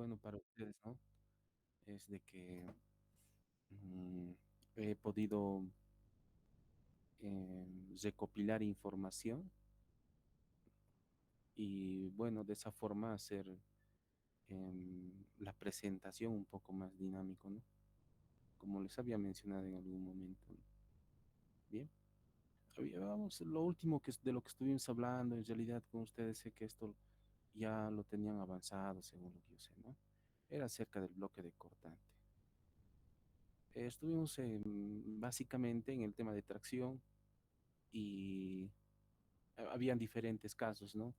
bueno para ustedes, ¿no? Es de que mm, he podido recopilar información y, bueno, de esa forma hacer la presentación un poco más dinámico, ¿no? Como les había mencionado en algún momento, ¿no? Bien. Vamos, lo último de lo que estuvimos hablando, en realidad con ustedes sé que esto ya lo tenían avanzado, según lo que yo sé, ¿no? Era acerca del bloque de cortante. Estuvimos básicamente en el tema de tracción y habían diferentes casos, ¿no?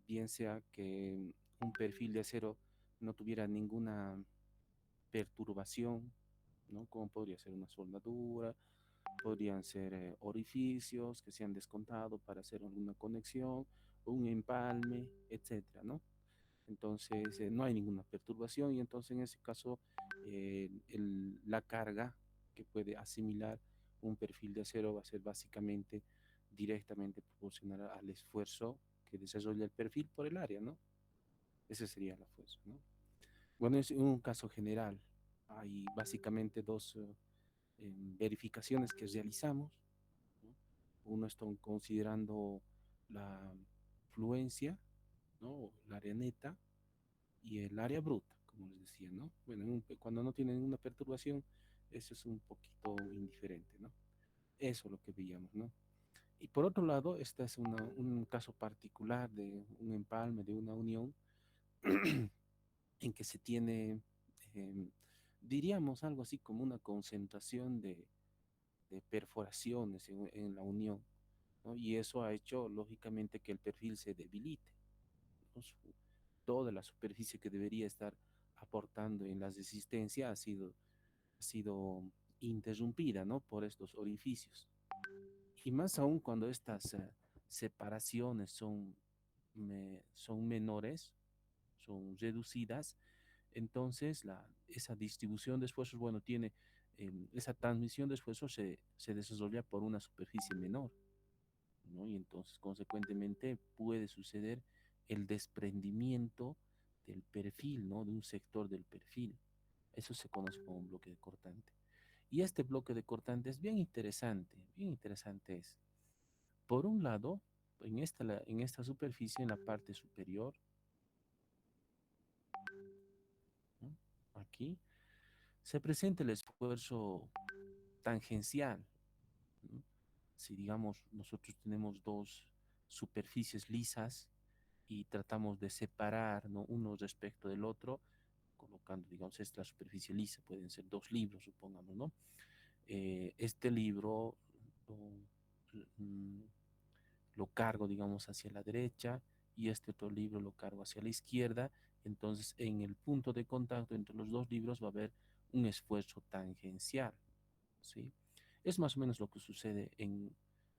Bien sea que un perfil de acero no tuviera ninguna perturbación, ¿no? Como podría ser una soldadura, podrían ser orificios que se han descontado para hacer alguna conexión, un empalme, etcétera, ¿no? Entonces, no hay ninguna perturbación y entonces en ese caso la carga que puede asimilar un perfil de acero va a ser básicamente directamente proporcional al esfuerzo que desarrolla el perfil por el área, ¿no? Esa sería la fuerza, ¿no? Bueno, es un caso general. Hay básicamente dos verificaciones que realizamos, ¿no? Uno está considerando la fluencia, ¿no? El área neta y el área bruta, como les decía, ¿no? Bueno, cuando no tienen una perturbación, eso es un poquito indiferente, ¿no? Eso es lo que veíamos, ¿no? Y por otro lado, este es un caso particular de un empalme, de una unión, en que se tiene, eh, diríamos algo así como una concentración de perforaciones en la unión, ¿no? Y eso ha hecho, lógicamente, que el perfil se debilite, ¿no? Toda la superficie que debería estar aportando en la resistencia ha sido interrumpida, ¿no? Por estos orificios. Y más aún cuando estas separaciones son menores, son reducidas, entonces esa distribución de esfuerzos, bueno, esa transmisión de esfuerzos se desarrolla por una superficie menor, ¿no? Y entonces, consecuentemente, puede suceder el desprendimiento del perfil, ¿no? De un sector del perfil. Eso se conoce como un bloque de cortante. Y este bloque de cortante es bien interesante es. Por un lado, en esta superficie, en la parte superior, ¿no? Aquí, se presenta el esfuerzo tangencial, ¿no? Si digamos nosotros tenemos dos superficies lisas y tratamos de separar, ¿no? Uno respecto del otro, colocando, digamos, esta superficie lisa, pueden ser dos libros, supongamos, ¿no? Este libro lo, mm, lo cargo, digamos, hacia la derecha y este otro libro lo cargo hacia la izquierda. Entonces, en el punto de contacto entre los dos libros va a haber un esfuerzo tangencial, ¿sí? Es más o menos lo que sucede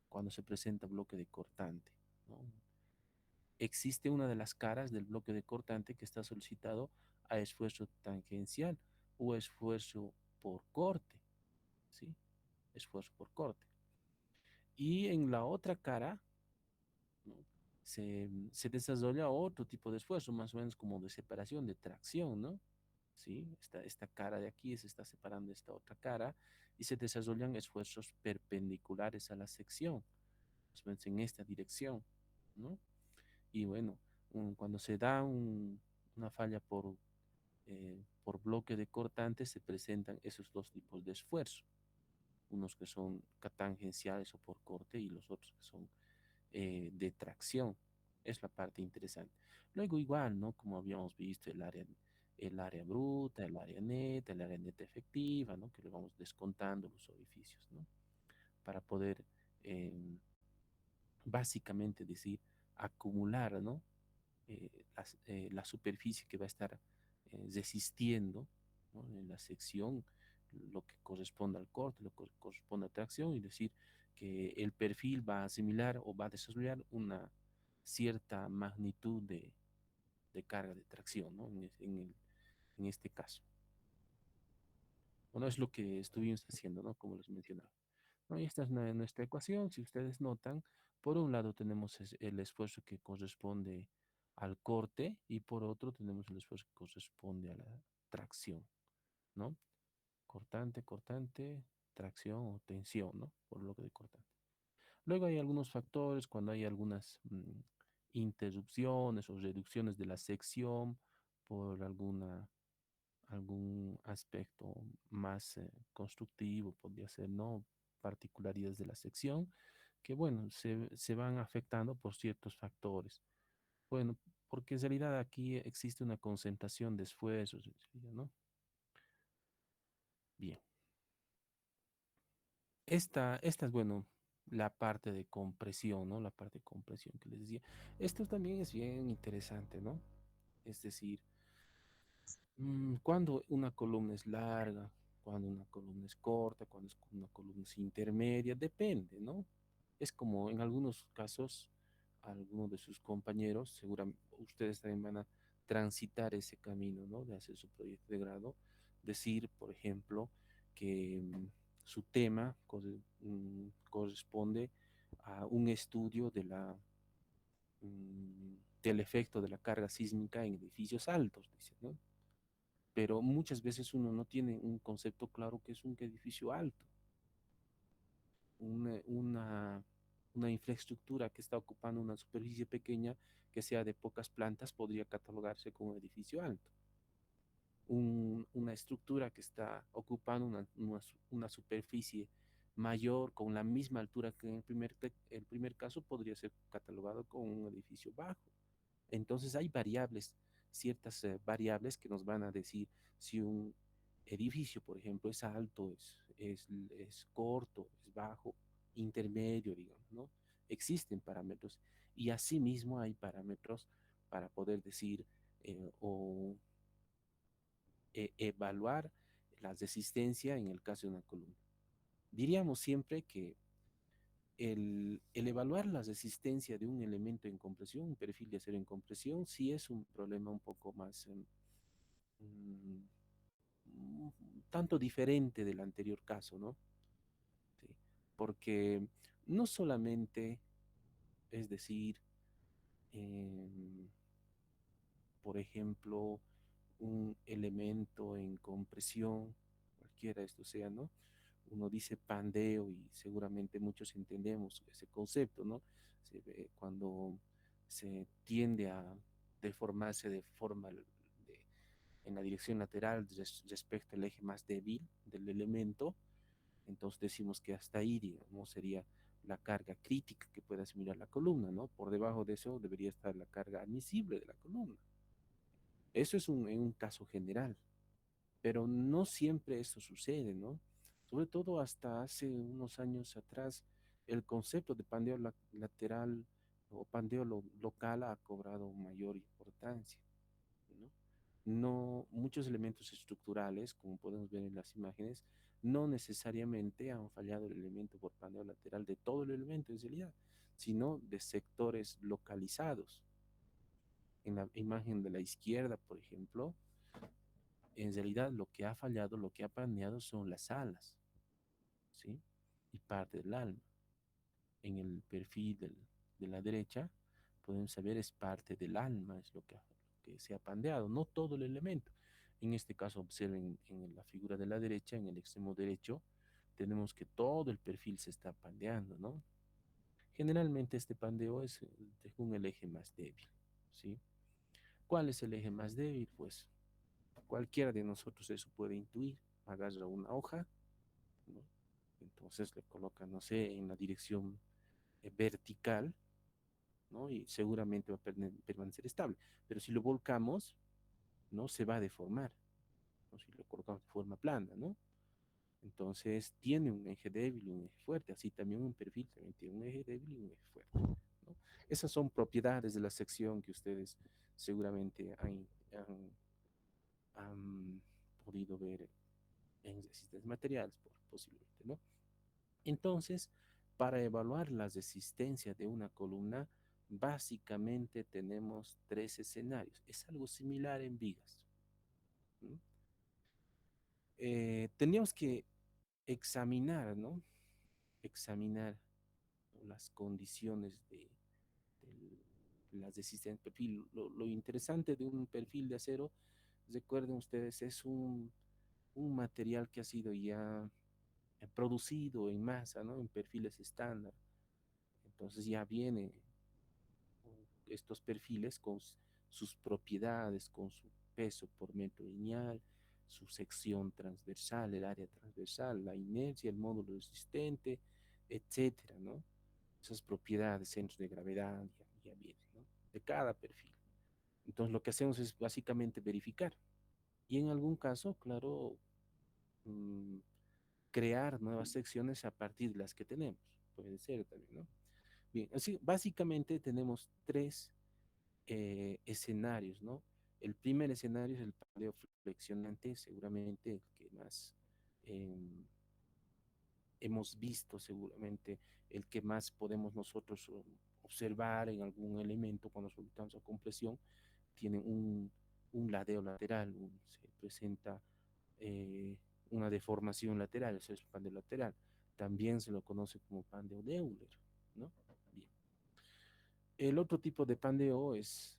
cuando se presenta bloque de cortante, ¿no? Existe una de las caras del bloque de cortante que está solicitado a esfuerzo tangencial o esfuerzo por corte, ¿sí? Esfuerzo por corte. Y en la otra cara, ¿no? Se desarrolla otro tipo de esfuerzo, más o menos como de separación, de tracción, ¿no? ¿Sí? Esta cara de aquí se está separando de esta otra cara y se desarrollan esfuerzos perpendiculares a la sección, más o menos en esta dirección, ¿no? Y bueno, cuando se da una falla por bloque de cortante, se presentan esos dos tipos de esfuerzo, unos que son tangenciales o por corte y los otros que son de tracción. Es la parte interesante. Luego igual, ¿no? Como habíamos visto, el área bruta, el área neta efectiva, ¿no? Que le vamos descontando los orificios, ¿no? Para poder eh, básicamente decir, acumular, ¿no? La superficie que va a estar resistiendo, ¿no? En la sección, lo que corresponde al corte, lo que corresponde a tracción, y decir que el perfil va a asimilar o va a desarrollar una cierta magnitud de carga de tracción, ¿no? En este caso. Bueno, es lo que estuvimos haciendo, ¿no? Como les mencionaba, ¿no? Y esta es nuestra ecuación. Si ustedes notan, por un lado tenemos el esfuerzo que corresponde al corte y por otro tenemos el esfuerzo que corresponde a la tracción, ¿no? Cortante, cortante, tracción o tensión, ¿no? Por lo que de cortante. Luego hay algunos factores cuando hay algunas interrupciones o reducciones de la sección por algún aspecto más constructivo, podría ser, ¿no? Particularidades de la sección, que bueno, se van afectando por ciertos factores. Bueno, porque en realidad aquí existe una concentración de esfuerzos, ¿no? Bien. Esta es, bueno, la parte de compresión, ¿no? La parte de compresión que les decía. Esto también es bien interesante, ¿no? Es decir, cuando una columna es larga, cuando una columna es corta, cuando una columna es intermedia, depende, ¿no? Es como en algunos casos, algunos de sus compañeros, seguramente ustedes también van a transitar ese camino, ¿no? De hacer su proyecto de grado. Decir, por ejemplo, que su tema corresponde a un estudio del efecto de la carga sísmica en edificios altos, dice, ¿no? Pero muchas veces uno no tiene un concepto claro que es un edificio alto, una, una, una infraestructura que está ocupando una superficie pequeña que sea de pocas plantas podría catalogarse como un edificio alto. Una estructura que está ocupando una superficie mayor con la misma altura que en el primer caso podría ser catalogado como un edificio bajo. Entonces hay variables, ciertas variables que nos van a decir si un edificio, por ejemplo, es alto, es corto, es bajo, intermedio, digamos, ¿no? Existen parámetros y asimismo hay parámetros para poder decir o evaluar la resistencia en el caso de una columna. Diríamos siempre que el evaluar la resistencia de un elemento en compresión, un perfil de acero en compresión, sí es un problema un poco más, mm, tanto diferente del anterior caso, ¿no? Sí. Porque no solamente, es decir, em, por ejemplo, un elemento en compresión, cualquiera de estos sea, ¿no? Uno dice pandeo y seguramente muchos entendemos ese concepto, ¿no? Se ve cuando se tiende a deformarse de en la dirección lateral respecto al eje más débil del elemento, entonces decimos que hasta ahí, digamos, sería la carga crítica que puede asimilar la columna, ¿no? Por debajo de eso debería estar la carga admisible de la columna. Eso es en un caso general, pero no siempre eso sucede, ¿no? Sobre todo hasta hace unos años atrás, el concepto de pandeo lateral o pandeo local ha cobrado mayor importancia, ¿no? No, muchos elementos estructurales, como podemos ver en las imágenes, no necesariamente han fallado el elemento por pandeo lateral de todo el elemento en realidad, sino de sectores localizados. En la imagen de la izquierda, por ejemplo, en realidad lo que ha fallado, lo que ha pandeado son las alas, ¿sí? Y parte del alma. En el perfil de la derecha, podemos saber es parte del alma, es lo que se ha pandeado, no todo el elemento. En este caso, observen en la figura de la derecha, en el extremo derecho, tenemos que todo el perfil se está pandeando, ¿no? Generalmente este pandeo es según el eje más débil, ¿sí? ¿Cuál es el eje más débil? Pues cualquiera de nosotros eso puede intuir. Agarra una hoja, ¿no? Entonces le coloca, no sé, en la dirección vertical, ¿no? Y seguramente va a permanecer estable. Pero si lo volcamos, ¿no? Se va a deformar, ¿no? Si lo colocamos de forma plana, ¿no? Entonces tiene un eje débil y un eje fuerte. Así también un perfil también tiene un eje débil y un eje fuerte, ¿no? Esas son propiedades de la sección que ustedes seguramente han podido ver en resistentes materiales, posiblemente, ¿no? Entonces, para evaluar la resistencia de una columna, básicamente tenemos tres escenarios. Es algo similar en vigas, ¿no? Teníamos que examinar, ¿no? Examinar las condiciones las resistencias, perfil. Lo interesante de un perfil de acero, recuerden ustedes, es un material que ha sido ya producido en masa, ¿no? En perfiles estándar. Entonces ya viene estos perfiles con sus propiedades, con su peso por metro lineal, su sección transversal, el área transversal, la inercia, el módulo resistente, etcétera, ¿no? Esas propiedades, centros de gravedad, ya vienen, ¿no? De cada perfil. Entonces lo que hacemos es básicamente verificar. Y en algún caso, claro, mm, crear nuevas secciones a partir de las que tenemos. Puede ser también, ¿no? Bien, así básicamente tenemos tres escenarios, ¿no? El primer escenario es el pandeo flexionante, seguramente el que más eh, hemos visto, seguramente el que más podemos nosotros observar en algún elemento cuando solicitamos a compresión, tiene un ladeo lateral, se presenta eh, una deformación lateral, eso es pandeo lateral. También se lo conoce como pandeo de Euler, ¿no? Bien. El otro tipo de pandeo es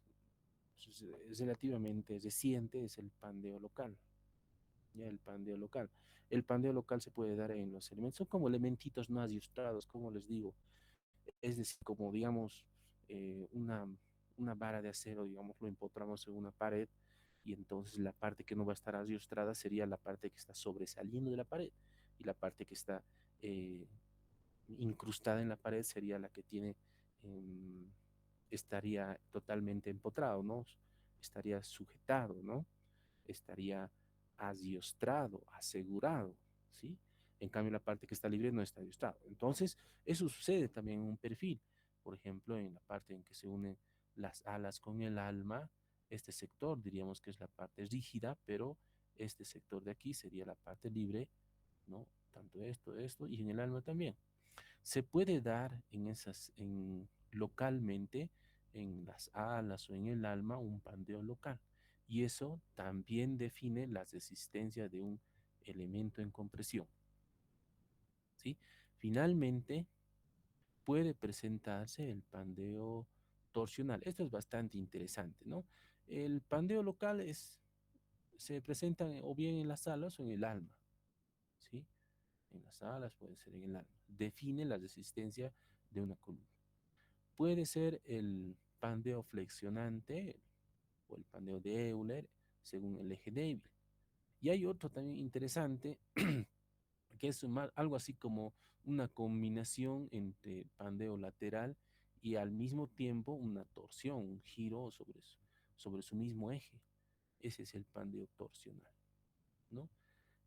relativamente reciente, es el pandeo local. Ya el pandeo local. El pandeo local se puede dar en los elementos, son como elementitos no ajustados, como les digo. Es decir, como digamos, una vara de acero, digamos, lo empotramos en una pared y entonces la parte que no va a estar ajustada sería la parte que está sobresaliendo de la pared y la parte que está eh, incrustada en la pared sería la que tiene, em, estaría totalmente empotrado, ¿no? Estaría sujetado, ¿no? Estaría adiestrado, asegurado, ¿sí? En cambio, la parte que está libre no está adiestrado. Entonces, eso sucede también en un perfil. Por ejemplo, en la parte en que se unen las alas con el alma, este sector diríamos que es la parte rígida, pero este sector de aquí sería la parte libre, ¿no? Tanto esto, y en el alma también. Se puede dar localmente en las alas o en el alma un pandeo local. Y eso también define la resistencia de un elemento en compresión, ¿sí? Finalmente, puede presentarse el pandeo torsional. Esto es bastante interesante, ¿no? El pandeo local se presenta o bien en las alas o en el alma, ¿sí? En las alas puede ser en el alma. Define la resistencia de una columna. Puede ser el pandeo flexionante o el pandeo de Euler según el eje débil. Y hay otro también interesante que es algo así como una combinación entre pandeo lateral y al mismo tiempo una torsión, un giro sobre su mismo eje. Ese es el pandeo torsional, ¿no?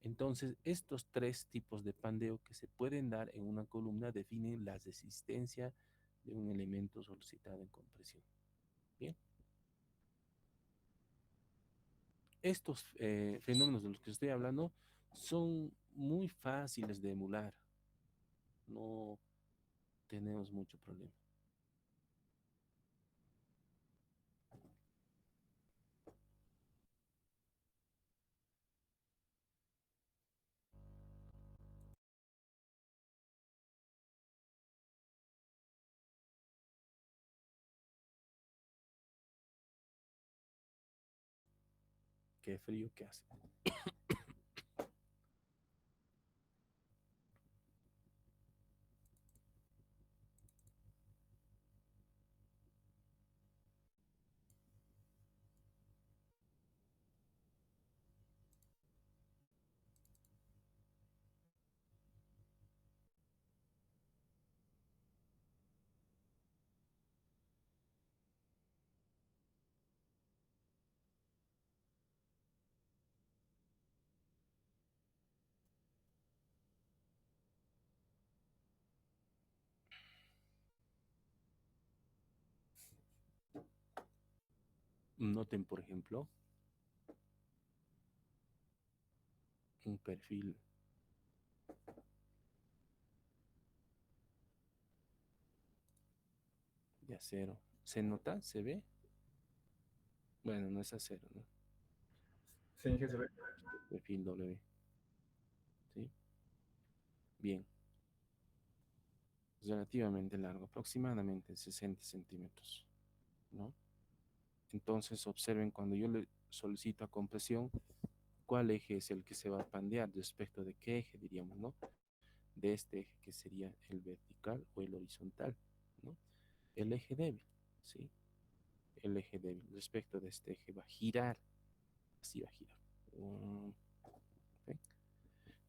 Entonces, estos tres tipos de pandeo que se pueden dar en una columna definen la resistencia de un elemento solicitado en compresión. Bien. Estos fenómenos de los que estoy hablando son muy fáciles de emular. No tenemos mucho problema. Qué frío que hace. Noten, por ejemplo, un perfil de acero. ¿Se nota? ¿Se ve? Bueno, no es acero, ¿no? Sí, que se ve. Perfil W. ¿Sí? Bien. Relativamente largo, aproximadamente 60 centímetros. ¿no? Entonces observen cuando yo le solicito a compresión, cuál eje es el que se va a pandear respecto de qué eje, diríamos, ¿no? De este eje que sería el vertical o el horizontal, ¿no? El eje débil, ¿sí? El eje débil respecto de este eje va a girar, así va a girar. ¿Ok?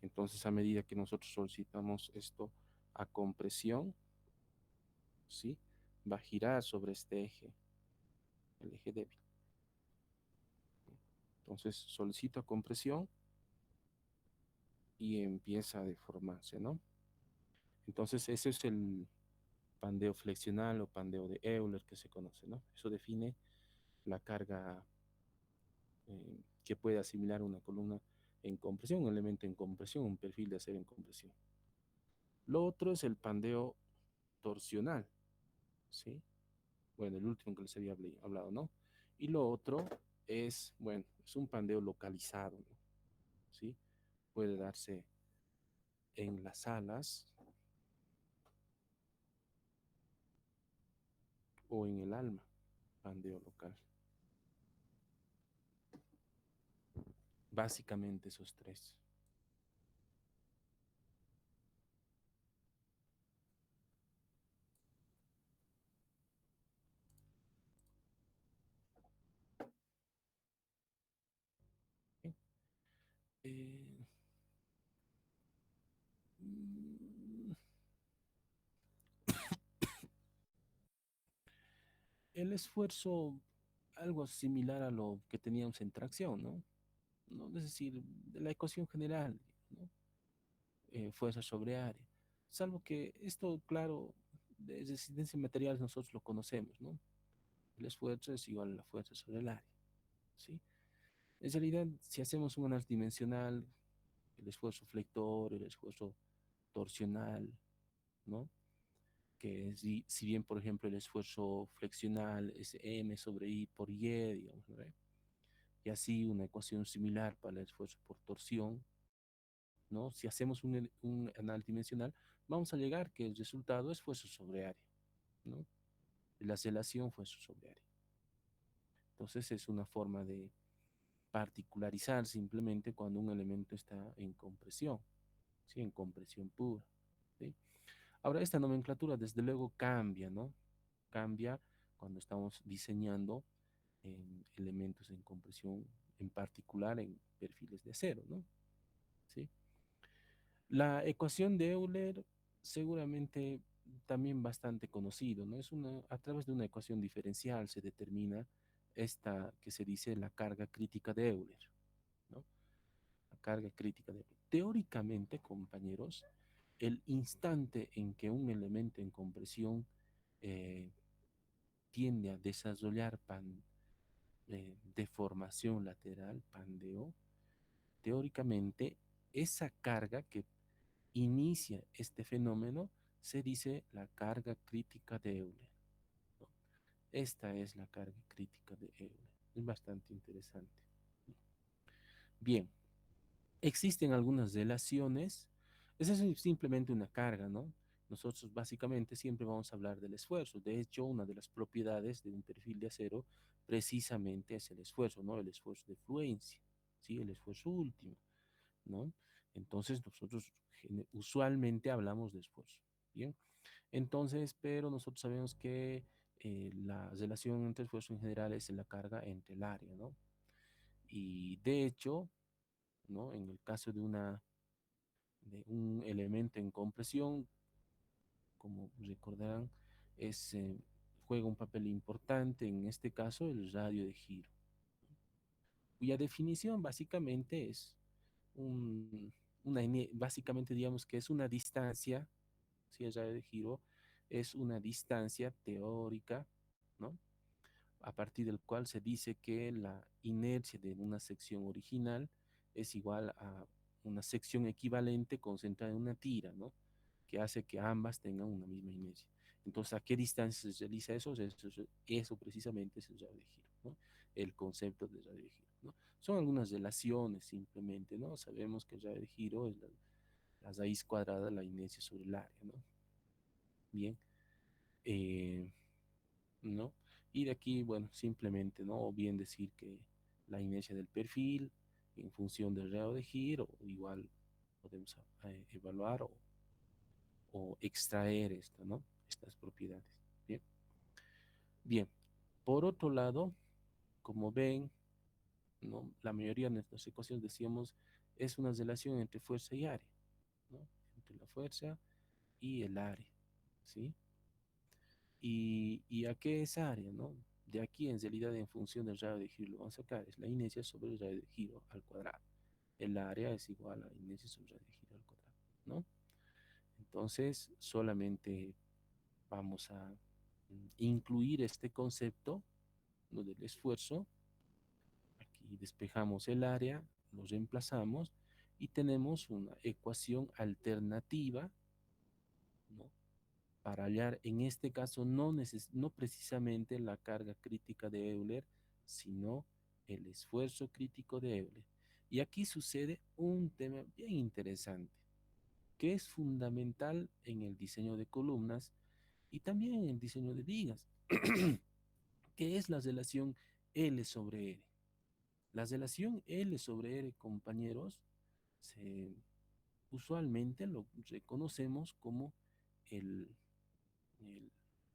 Entonces, a medida que nosotros solicitamos esto a compresión, ¿sí? Va a girar sobre este eje, el eje débil. Entonces, solicito a compresión y empieza a deformarse, ¿no? Entonces, ese es el pandeo flexional o pandeo de Euler que se conoce, ¿no? Eso define la carga que puede asimilar una columna en compresión, un elemento en compresión, un perfil de acero en compresión. Lo otro es el pandeo torsional, ¿sí? Bueno, el último que les había hablado, ¿no? Y lo otro es, bueno, es un pandeo localizado, ¿no? ¿Sí? Puede darse en las alas o en el alma, pandeo local. Básicamente esos tres. ¿Sí? Eh, mm, el esfuerzo, algo similar a lo que teníamos en tracción, ¿no? ¿No? Es decir, de la ecuación general, ¿no? Fuerza sobre área. Salvo que esto, claro, de resistencia de materiales nosotros lo conocemos, ¿no? El esfuerzo es igual a la fuerza sobre el área, ¿sí? En realidad, si hacemos un análisis dimensional, el esfuerzo flector, el esfuerzo torsional, ¿no? Que si bien, por ejemplo, el esfuerzo flexional es M sobre I por Y, digamos, ¿no? Y así una ecuación similar para el esfuerzo por torsión, ¿no? Si hacemos un análisis dimensional, vamos a llegar que el resultado es fuerza sobre área, ¿no? La aceleración fuerza sobre área. Entonces es una forma de particularizar simplemente cuando un elemento está en compresión, ¿sí? En compresión pura, ¿sí? Ahora, esta nomenclatura desde luego cambia, ¿no? Cambia cuando estamos diseñando elementos en compresión, en particular en perfiles de acero, ¿no? ¿Sí? La ecuación de Euler seguramente también bastante conocido, ¿no? A través de una ecuación diferencial se determina esta que se dice la carga crítica de Euler, ¿no? La carga crítica de Euler. Teóricamente, compañeros, el instante en que un elemento en compresión eh, tiende a desarrollar deformación lateral, pandeo, teóricamente esa carga que inicia este fenómeno se dice la carga crítica de Euler, ¿no? Esta es la carga crítica de Euler. Es bastante interesante. Bien, existen algunas relaciones. Esa es simplemente una carga, ¿no? Nosotros básicamente siempre vamos a hablar del esfuerzo. De hecho, una de las propiedades de un perfil de acero precisamente es el esfuerzo, ¿no? El esfuerzo de fluencia, ¿sí? El esfuerzo último, ¿no? Entonces, nosotros usualmente hablamos de esfuerzo, ¿bien? Entonces, pero nosotros sabemos que la relación entre esfuerzo en general es la carga entre el área, ¿no? Y de hecho, ¿no? En el caso de un elemento en compresión, como recordarán, es, juega un papel importante, en este caso, el radio de giro, cuya definición básicamente es básicamente digamos que es una distancia, si el radio de giro es una distancia teórica, ¿no? A partir del cual se dice que la inercia de una sección original es igual a una sección equivalente concentrada en una tira, ¿no? Que hace que ambas tengan una misma inercia. Entonces, ¿a qué distancia se realiza eso? Eso precisamente es el radio de giro, ¿no? El concepto de radio de giro, ¿no? Son algunas relaciones simplemente, ¿no? Sabemos que el radio de giro es la raíz cuadrada de la inercia sobre el área, ¿no? Bien, eh, ¿no? Y de aquí, bueno, simplemente, ¿no? O bien decir que la inercia del perfil en función del radio de giro, igual podemos evaluar o extraer esto, ¿no? Estas propiedades. Bien. Bien. Por otro lado, como ven, ¿no? La mayoría de nuestras ecuaciones decíamos es una relación entre fuerza y área, ¿no? Entre la fuerza y el área, ¿sí? ¿Y a qué es área, no? De aquí en realidad en función del radio de giro lo vamos a sacar, es la inercia sobre el radio de giro al cuadrado. El área es igual a la inercia sobre el radio de giro al cuadrado, ¿no? Entonces solamente vamos a incluir este concepto, ¿no? Del esfuerzo. Aquí despejamos el área, lo reemplazamos y tenemos una ecuación alternativa, ¿no? Para hallar, en este caso, no precisamente la carga crítica de Euler, sino el esfuerzo crítico de Euler. Y aquí sucede un tema bien interesante, que es fundamental en el diseño de columnas y también en el diseño de vigas, que es la relación L sobre R. La relación L sobre R, compañeros, usualmente lo reconocemos como el, el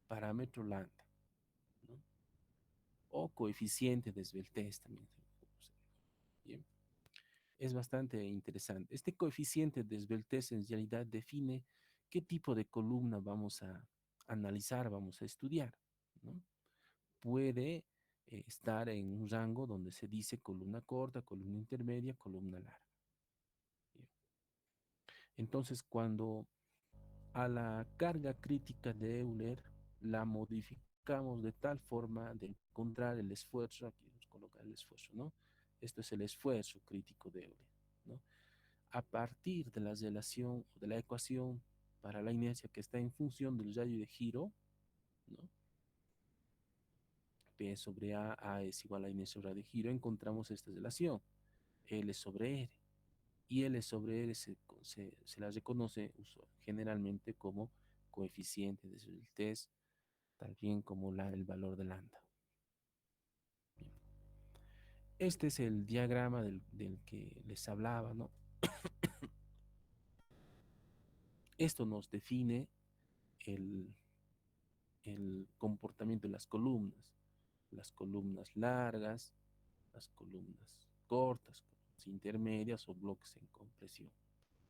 parámetro lambda, ¿no? O coeficiente de esbeltez también se lo conoce. Bien, es bastante interesante. Este coeficiente de esbeltez en realidad define qué tipo de columna vamos a analizar, vamos a estudiar, ¿no? Puede estar en un rango donde se dice columna corta, columna intermedia, columna larga. Bien. Entonces, cuando a la carga crítica de Euler la modificamos de tal forma de encontrar el esfuerzo, aquí vamos a colocar el esfuerzo, ¿no? Esto es el esfuerzo crítico de Euler, ¿no? A partir de la relación o de la ecuación para la inercia que está en función del radio de giro, ¿no? P sobre A es igual a inercia sobre radio de giro, encontramos esta relación, L sobre R. Y L sobre R se la reconoce generalmente como coeficiente de Schwarzschild, tal bien como el valor de lambda. Bien. Este es el diagrama del que les hablaba, ¿no? Esto nos define el, el comportamiento de las columnas largas, las columnas cortas, columnas intermedias o bloques en compresión,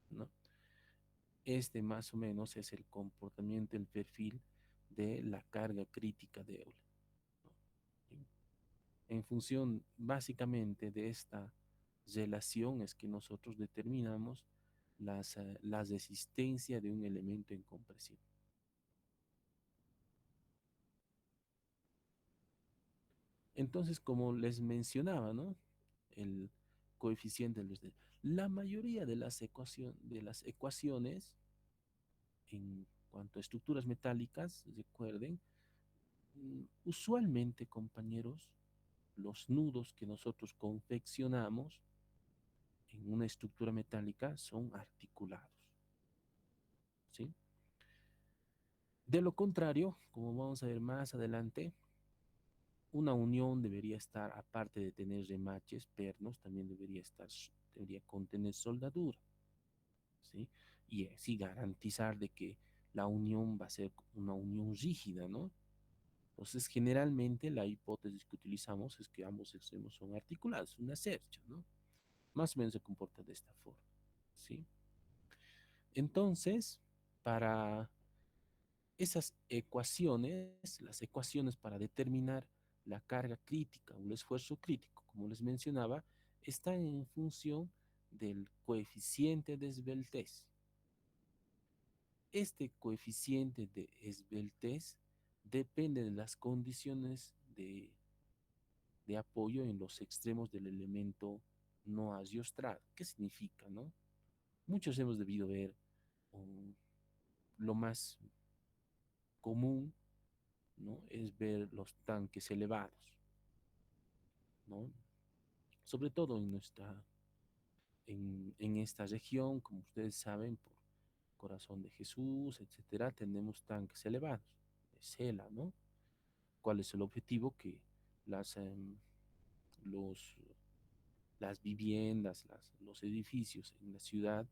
¿no? Este más o menos es el comportamiento, el perfil de la carga crítica de Euler, ¿no? En función básicamente de esta relación es que nosotros determinamos la resistencia de un elemento en compresión. Entonces, como les mencionaba, ¿no? El coeficiente de la mayoría de las ecuaciones en cuanto a estructuras metálicas, recuerden, usualmente, compañeros, los nudos que nosotros confeccionamos en una estructura metálica son articulados, ¿sí? De lo contrario, como vamos a ver más adelante, una unión debería estar, aparte de tener remaches, pernos, también debería contener soldadura, ¿sí? Y así garantizar de que la unión va a ser una unión rígida, ¿no? Entonces, generalmente la hipótesis que utilizamos es que ambos extremos son articulados, una cercha, ¿no? Más o menos se comporta de esta forma, ¿sí? Entonces, para esas ecuaciones, las ecuaciones para determinar la carga crítica o el esfuerzo crítico, como les mencionaba, están en función del coeficiente de esbeltez. Este coeficiente de esbeltez depende de las condiciones de apoyo en los extremos del elemento no agiostrado. ¿Qué significa, no? Muchos hemos debido ver um, lo más común, ¿no? Es ver los tanques elevados, ¿no? Sobre todo en esta región, como ustedes saben, por Corazón de Jesús, etcétera, tenemos tanques elevados, de Sela, ¿no? ¿Cuál es el objetivo? Que las, los, las viviendas, los edificios en la ciudad,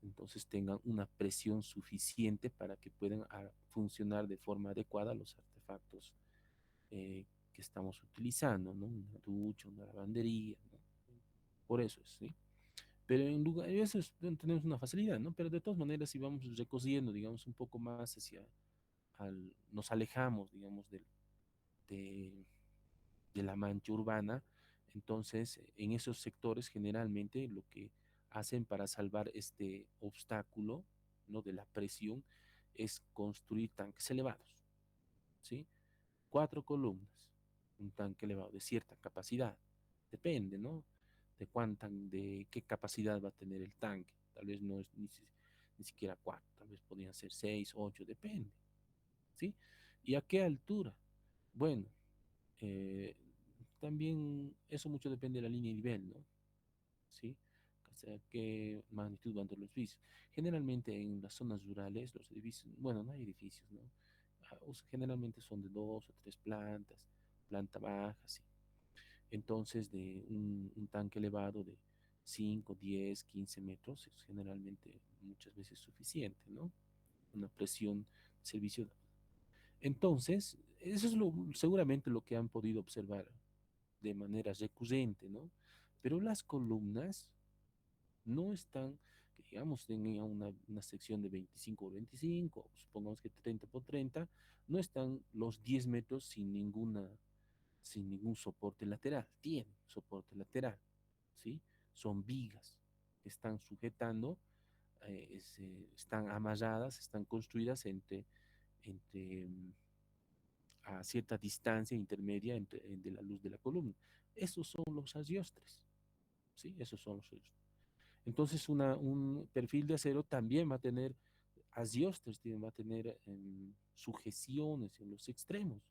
entonces tengan una presión suficiente para que puedan funcionar de forma adecuada los artefactos que estamos utilizando, ¿no? Una ducha, una lavandería, ¿no? Por eso es, ¿sí? Pero en lugar, eso tenemos una facilidad, ¿no? Pero de todas maneras, si vamos recociendo, digamos, un poco más nos alejamos, digamos, de, de la mancha urbana, entonces en esos sectores generalmente lo que hacen para salvar este obstáculo, ¿no? De la presión es construir tanques elevados, ¿sí? 4 columnas, un tanque elevado de cierta capacidad, depende, ¿no? De qué capacidad va a tener el tanque. Tal vez no es ni siquiera 4, tal vez podrían ser 6, 8, depende, ¿sí? ¿Y a qué altura? Bueno, eh, también eso mucho depende de la línea de nivel, ¿no? ¿Sí? O sea, qué magnitud van a tener los edificios. Generalmente en las zonas rurales, los edificios, bueno, no hay edificios, ¿no? Generalmente son de 2 o 3 plantas, planta baja, sí. Entonces, de un tanque elevado de 5, 10, 15 metros es generalmente muchas veces suficiente, ¿no? Una presión de servicio. Entonces, eso es seguramente lo que han podido observar de manera recurrente, ¿no? Pero las columnas no están, que digamos, tengan una sección de 25 por 25, supongamos que 30 por 30, no están los 10 metros sin ningún soporte lateral. Tienen soporte lateral, ¿sí? Son vigas que están sujetando, están amarradas, están construidas entre a cierta distancia intermedia de la luz de la columna. Esos son los agiostres, ¿sí? Esos son los agiostres. Entonces, un perfil de acero también va a tener agiostres, va a tener sujeciones en los extremos,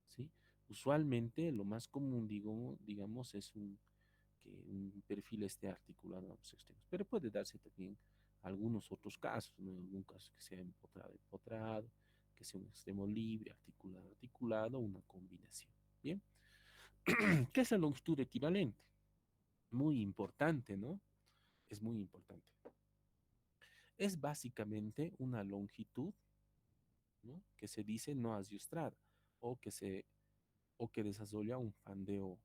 ¿sí? Usualmente lo más común, digamos, es que un perfil esté articulado en los extremos, pero puede darse también algunos otros casos, ¿no? En algún caso que sea empotrado, empotrado, que sea un extremo libre, articulado, articulado, una combinación. Bien, ¿qué es la longitud equivalente? Muy importante, ¿no? Es muy importante. Es básicamente una longitud, ¿no? Que se dice no adiestrada o o que desarrolla un fandeo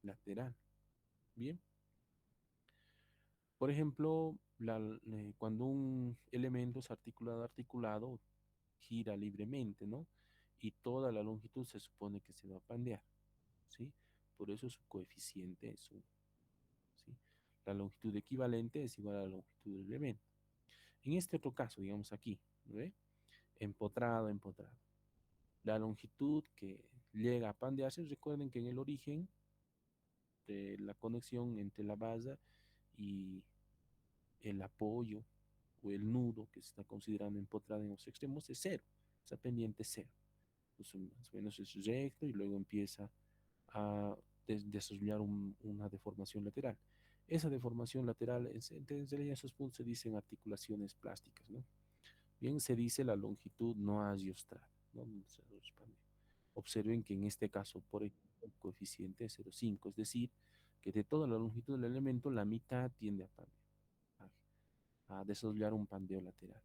lateral. Bien. Por ejemplo, cuando un elemento es articulado, articulado, gira libremente, ¿no? Y toda la longitud se supone que se va a pandear, ¿sí? Por eso su coeficiente es 1, ¿sí? La longitud equivalente es igual a la longitud del elemento. En este otro caso, digamos aquí, ¿no ve? Empotrado, empotrado. La longitud que llega a pandearse, recuerden que en el origen de la conexión entre la base y el apoyo o el nudo que se está considerando empotrado en los extremos es cero, esa pendiente es cero. Entonces, más o menos es recto y luego empieza a desarrollar una deformación lateral. Esa deformación lateral, en esos puntos se dicen articulaciones plásticas, ¿no? Bien, se dice la longitud no agiostral, ¿no? Observen que en este caso, por ejemplo, el coeficiente es 0,5, es decir, que de toda la longitud del elemento, la mitad tiende a desarrollar un pandeo lateral,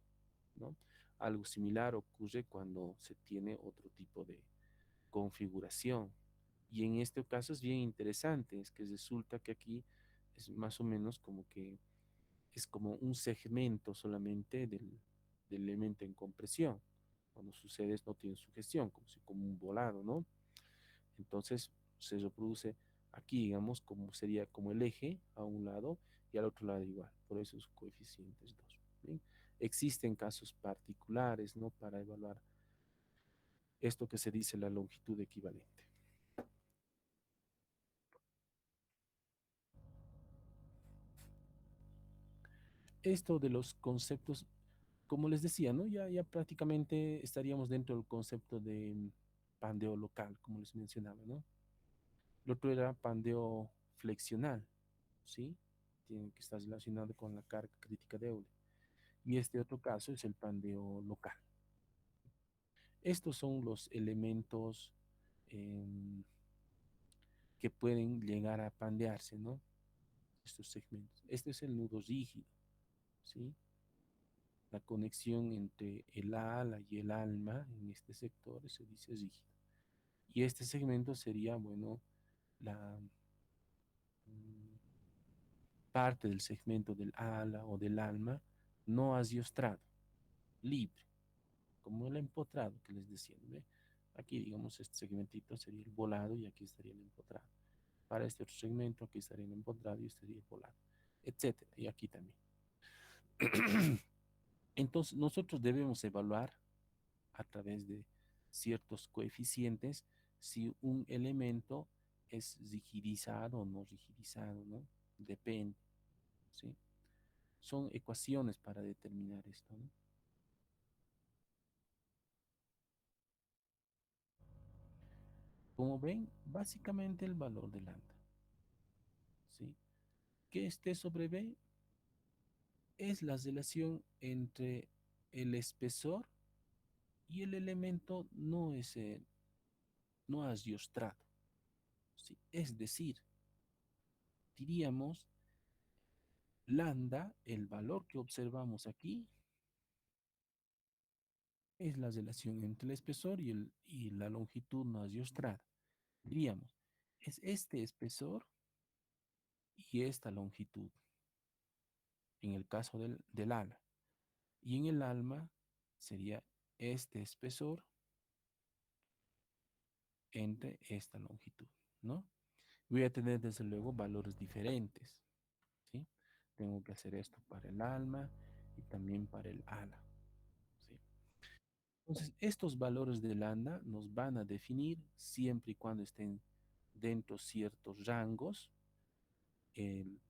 ¿no? Algo similar ocurre cuando se tiene otro tipo de configuración. Y en este caso es bien interesante, es que resulta que aquí es más o menos como que es como un segmento solamente del elemento en compresión. Cuando sucede no tiene sugestión, como un volado, ¿no? Entonces se reproduce aquí, digamos, como sería como el eje a un lado y al otro lado igual. Por eso su coeficiente es 2. ¿Bien? Existen casos particulares, ¿no? Para evaluar esto que se dice la longitud equivalente. Esto de los conceptos, como les decía, ¿no? Ya prácticamente estaríamos dentro del concepto de pandeo local, como les mencionaba, ¿no? El otro era pandeo flexional, ¿sí? Tiene que estar relacionado con la carga crítica de Euler. Y este otro caso es el pandeo local. Estos son los elementos em, que pueden llegar a pandearse, ¿no? Estos segmentos. Este es el nudo rígido, ¿sí? La conexión entre el ala y el alma en este sector se dice rígido. Y este segmento sería, bueno, la mm, parte del segmento del ala o del alma no asiostrado, libre, como el empotrado que les decía, ¿ve? Aquí, digamos, este segmentito sería el volado y aquí estaría el empotrado. Para este otro segmento, aquí estaría el empotrado y este sería el volado, etcétera. Y aquí también. Entonces, nosotros debemos evaluar a través de ciertos coeficientes si un elemento es rigidizado o no rigidizado, ¿no? Depende, ¿sí? Son ecuaciones para determinar esto, ¿no? Como ven, básicamente el valor de lambda, ¿sí? Que esté sobre B es la relación entre el espesor y el elemento no asiostrado, ¿sí? Es decir, diríamos lambda, el valor que observamos aquí, es la relación entre el espesor y la longitud no asiostrada. Diríamos, es este espesor y esta longitud, en el caso del ala. Y en el alma sería este espesor entre esta longitud, ¿no? Voy a tener desde luego valores diferentes, ¿sí? Tengo que hacer esto para el alma y también para el ala, ¿sí? Entonces, estos valores de lambda nos van a definir siempre y cuando estén dentro ciertos rangos.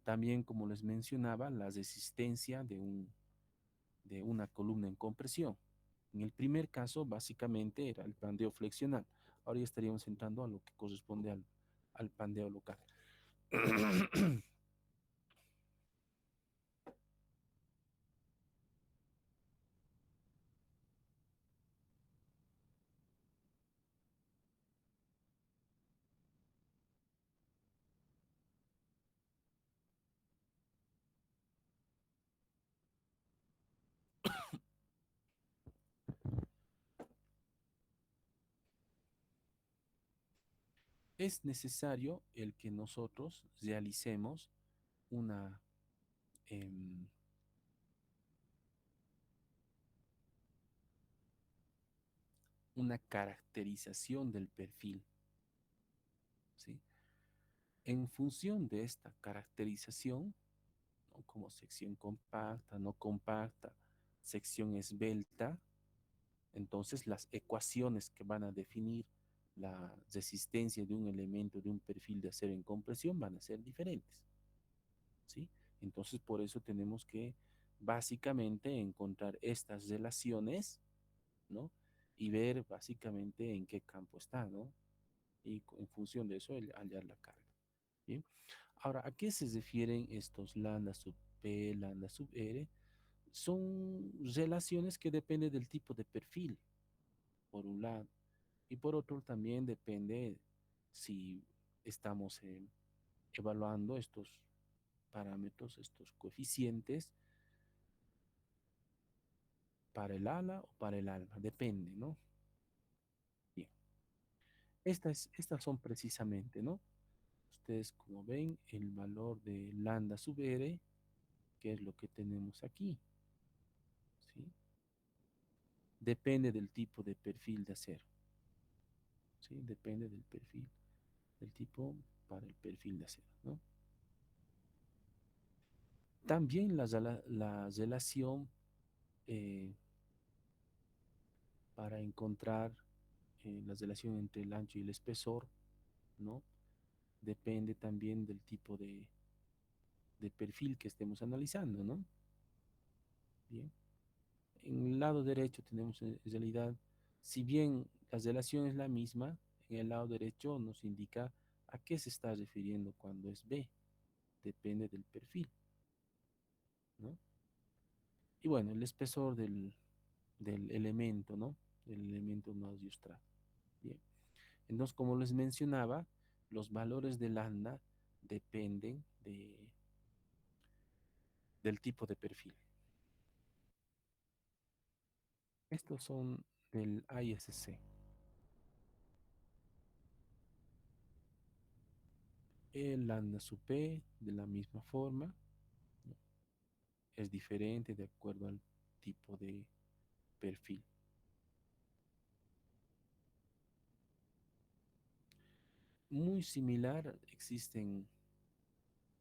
También, como les mencionaba, la resistencia de una columna en compresión. En el primer caso, básicamente era el pandeo flexional. Ahora ya estaríamos entrando a lo que corresponde al pandeo local. Es necesario el que nosotros realicemos una, em, una caracterización del perfil, ¿sí? En función de esta caracterización, ¿no? Como sección compacta, no compacta, sección esbelta, entonces las ecuaciones que van a definir la resistencia de un elemento de un perfil de acero en compresión van a ser diferentes, ¿sí? Entonces por eso tenemos que básicamente encontrar estas relaciones, ¿no? Y ver básicamente en qué campo está, ¿no? Y en función de eso hallar la carga. ¿Bien? Ahora, ¿a qué se refieren estos lambda sub P, lambda sub R? Son relaciones que dependen del tipo de perfil, por un lado, y por otro también depende si estamos evaluando estos parámetros, estos coeficientes para el ala o para el alma, depende, ¿no? Bien, estas son precisamente, ¿no? Ustedes como ven el valor de lambda sub R, que es lo que tenemos aquí, ¿sí? Depende del tipo de perfil de acero, ¿sí? Depende del perfil, del tipo para el perfil de acero, ¿no? También la relación eh, para encontrar la relación entre el ancho y el espesor, ¿no? Depende también del tipo de perfil que estemos analizando, ¿no? Bien. En el lado derecho tenemos en realidad, si bien la relación es la misma, en el lado derecho nos indica a qué se está refiriendo cuando es B. Depende del perfil, ¿no? Y bueno, el espesor del elemento, ¿no? el elemento más yustrado. Bien. Entonces, como les mencionaba, los valores de lambda dependen del tipo de perfil. Estos son del ISC. El lambda sub P, de la misma forma, ¿no? Es diferente de acuerdo al tipo de perfil. Muy similar, existen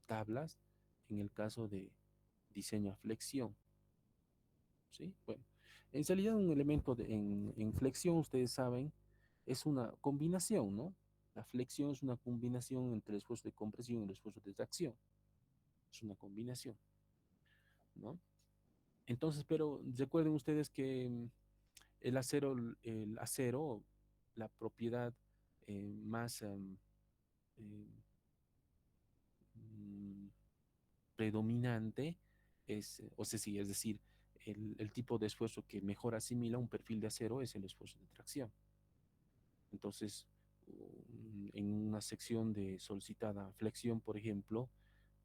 tablas en el caso de diseño a flexión, ¿sí? Bueno, en realidad un elemento en flexión, ustedes saben, es una combinación, ¿no? La flexión es una combinación entre el esfuerzo de compresión y el esfuerzo de tracción. Es una combinación, ¿no? Entonces, pero recuerden ustedes que el acero, la propiedad más eh, mm, predominante o sea, sí, es decir, el tipo de esfuerzo que mejor asimila un perfil de acero es el esfuerzo de tracción. Entonces, en una sección de solicitada flexión, por ejemplo,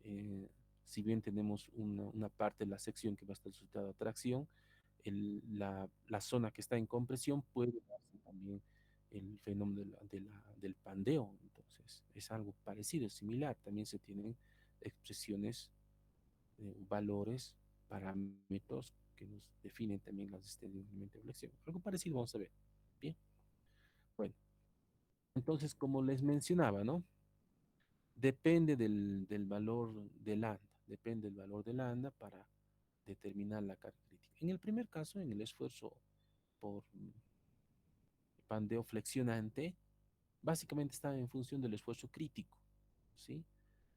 eh, si bien tenemos una parte de la sección que va a estar solicitada a tracción, la zona que está en compresión puede darse también el fenómeno del pandeo. Entonces, es algo parecido, similar. También se tienen expresiones, valores, parámetros que nos definen también las extensiones de flexión. Algo parecido vamos a ver. Bien, bueno. Entonces, como les mencionaba, ¿no? Depende del valor de lambda, depende del valor de lambda para determinar la carga crítica. En el primer caso, en el esfuerzo por pandeo flexionante, básicamente está en función del esfuerzo crítico, ¿sí?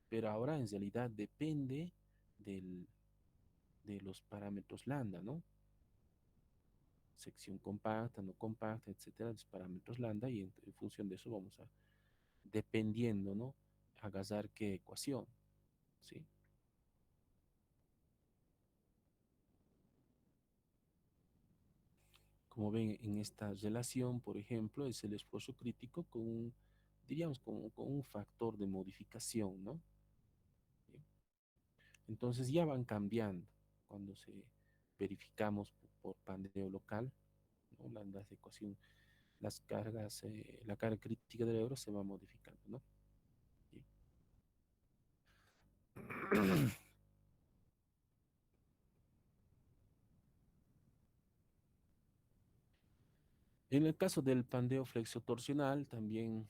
Pero ahora en realidad depende del, de los parámetros lambda, ¿no? Sección compacta, no compacta, etcétera, los parámetros lambda, y en función de eso vamos a, dependiendo, ¿no? Agasar qué ecuación, ¿sí? Como ven en esta relación, por ejemplo, es el esfuerzo crítico con un, diríamos, con un factor de modificación, ¿no? Bien. Entonces ya van cambiando cuando se verificamos por pandeo local, ¿no? Las ecuaciones, las cargas, la carga crítica del euro se va modificando, ¿no? Bien. En el caso del pandeo flexotorsional, también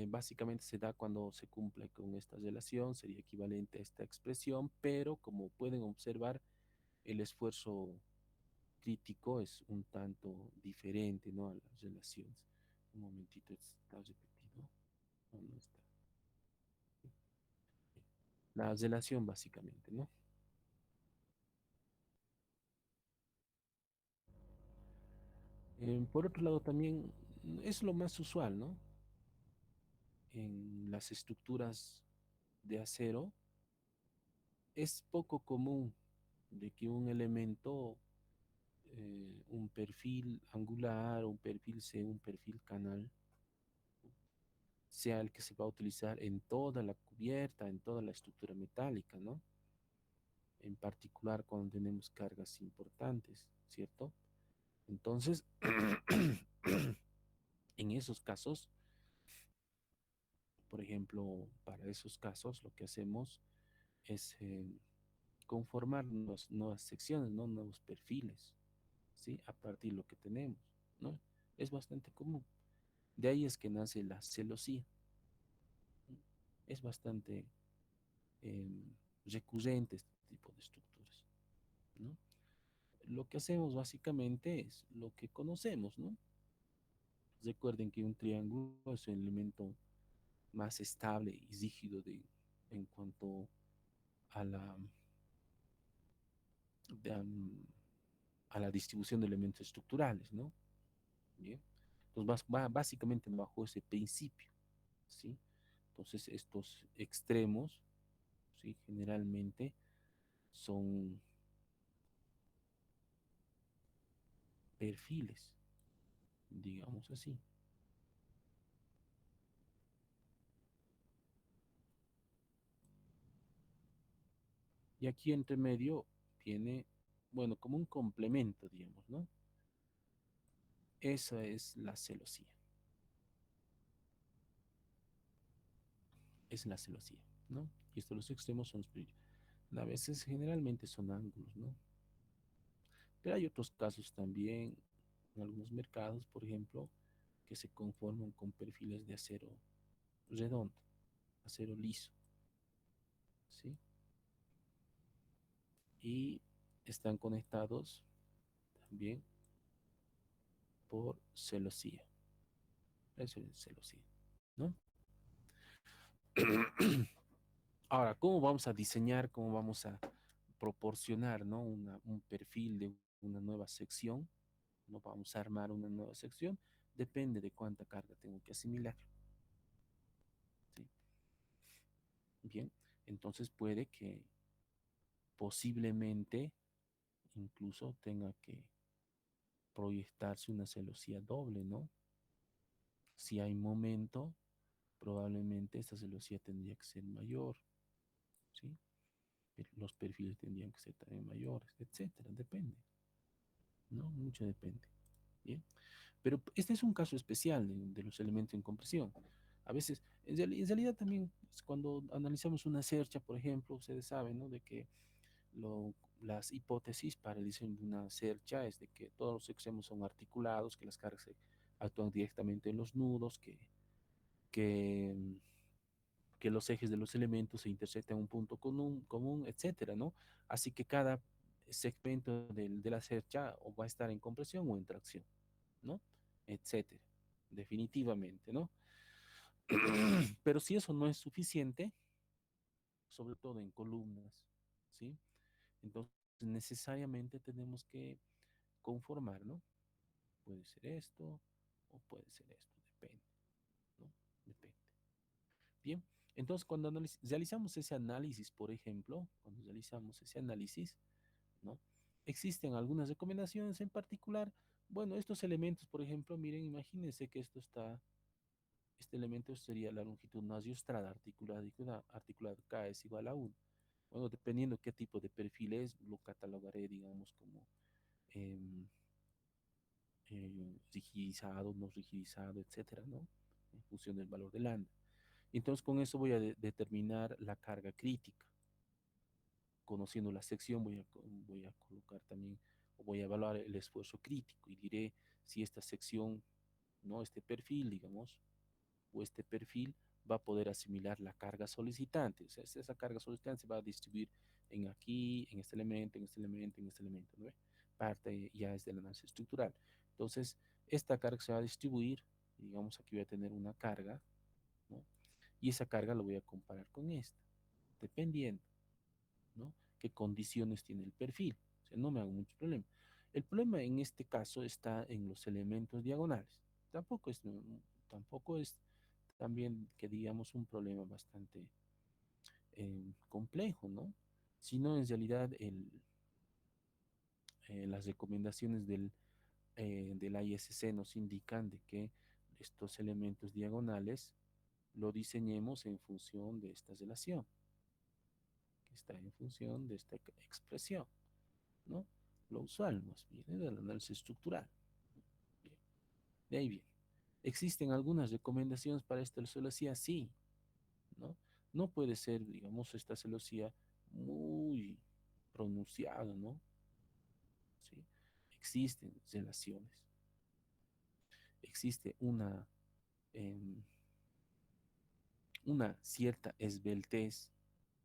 básicamente se da cuando se cumple con esta relación, sería equivalente a esta expresión, pero como pueden observar, el esfuerzo crítico es un tanto diferente, ¿no? A las relaciones. Un momentito, está repetido. No, no está. La relación básicamente, ¿no? Por otro lado, también es lo más usual, ¿no? En las estructuras de acero es poco común de que un elemento, un perfil angular, un perfil C, un perfil canal, sea el que se va a utilizar en toda la cubierta, en toda la estructura metálica, ¿no? En particular cuando tenemos cargas importantes, ¿cierto? Entonces, en esos casos, por ejemplo, para esos casos, lo que hacemos es conformar nuevas secciones, ¿no? Nuevos perfiles, ¿sí? A partir de lo que tenemos, ¿no? Es bastante común. De ahí es que nace la celosía. Es bastante recurrente este tipo de estructuras, ¿no? Lo que hacemos básicamente es lo que conocemos, ¿no? Recuerden que un triángulo es el elemento más estable y rígido en cuanto a de, a la distribución de elementos estructurales, ¿no? Bien. Entonces, básicamente bajo ese principio, ¿sí? Entonces, estos extremos, ¿sí? Generalmente son perfiles, digamos así. Y aquí entre medio viene, bueno, como un complemento, digamos, ¿no? Esa es la celosía. Es la celosía, ¿no? Y estos los extremos son a veces generalmente son ángulos, ¿no? Pero hay otros casos también, en algunos mercados, por ejemplo, que se conforman con perfiles de acero redondo, acero liso, ¿sí? Y están conectados también por celosía. Eso es celosía, ¿no? Ahora, ¿cómo vamos a diseñar, cómo vamos a proporcionar, ¿no? Un perfil de una nueva sección, ¿no? Vamos a armar una nueva sección, depende de cuánta carga tengo que asimilar, ¿sí? Bien, entonces puede que posiblemente incluso tenga que proyectarse una celosía doble, ¿no? Si hay momento, probablemente esta celosía tendría que ser mayor, ¿sí? Los perfiles tendrían que ser también mayores, etcétera, depende, ¿no? Mucho depende. Bien, pero este es un caso especial de los elementos en compresión. A veces, en realidad también cuando analizamos una cercha, por ejemplo, ustedes saben, ¿no? De que las hipótesis para el diseño de una cercha es de que todos los extremos son articulados, que las cargas se actúan directamente en los nudos, que, que los ejes de los elementos se intersectan en un punto común, etcétera, ¿no? Así que cada segmento de la cercha o va a estar en compresión o en tracción, ¿no? Etcétera, definitivamente, ¿no? Pero si eso no es suficiente, sobre todo en columnas, ¿sí? Entonces necesariamente tenemos que conformar, ¿no? Puede ser esto o puede ser esto, depende, ¿no? Depende. Bien, entonces cuando realizamos ese análisis, por ejemplo, cuando realizamos ese análisis, ¿no? Existen algunas recomendaciones en particular. Bueno, estos elementos, por ejemplo, miren, imagínense que este elemento sería la longitud nasiostrada articulada K es igual a 1. Bueno, dependiendo qué tipo de perfil es, lo catalogaré, digamos, como em, rigidizado, no rigidizado, etcétera, ¿no? En función del valor de lambda. Entonces, con eso voy a determinar la carga crítica. Conociendo la sección, voy a colocar también, o voy a evaluar el esfuerzo crítico y diré si esta sección, ¿no? Este perfil, digamos, o este perfil va a poder asimilar la carga solicitante. O sea, esa carga solicitante se va a distribuir en aquí, en este elemento, en este elemento, en este elemento, ¿no? Parte ya es del análisis estructural. Entonces, esta carga se va a distribuir, digamos, aquí voy a tener una carga, ¿no? Y esa carga lo voy a comparar con esta, dependiendo, ¿no? Qué condiciones tiene el perfil. O sea, no me hago mucho problema. El problema en este caso está en los elementos diagonales. Tampoco es, tampoco es también que digamos un problema bastante complejo, ¿no? Sino en realidad las recomendaciones del ISC nos indican de que estos elementos diagonales lo diseñemos en función de esta relación, que está en función de esta expresión, ¿no? Lo usual más bien es el análisis estructural. Bien, de ahí bien. ¿Existen algunas recomendaciones para esta celosía? Sí, ¿no? No puede ser, digamos, esta celosía muy pronunciada, ¿no? ¿Sí? Existen relaciones, existe em, una cierta esbeltez,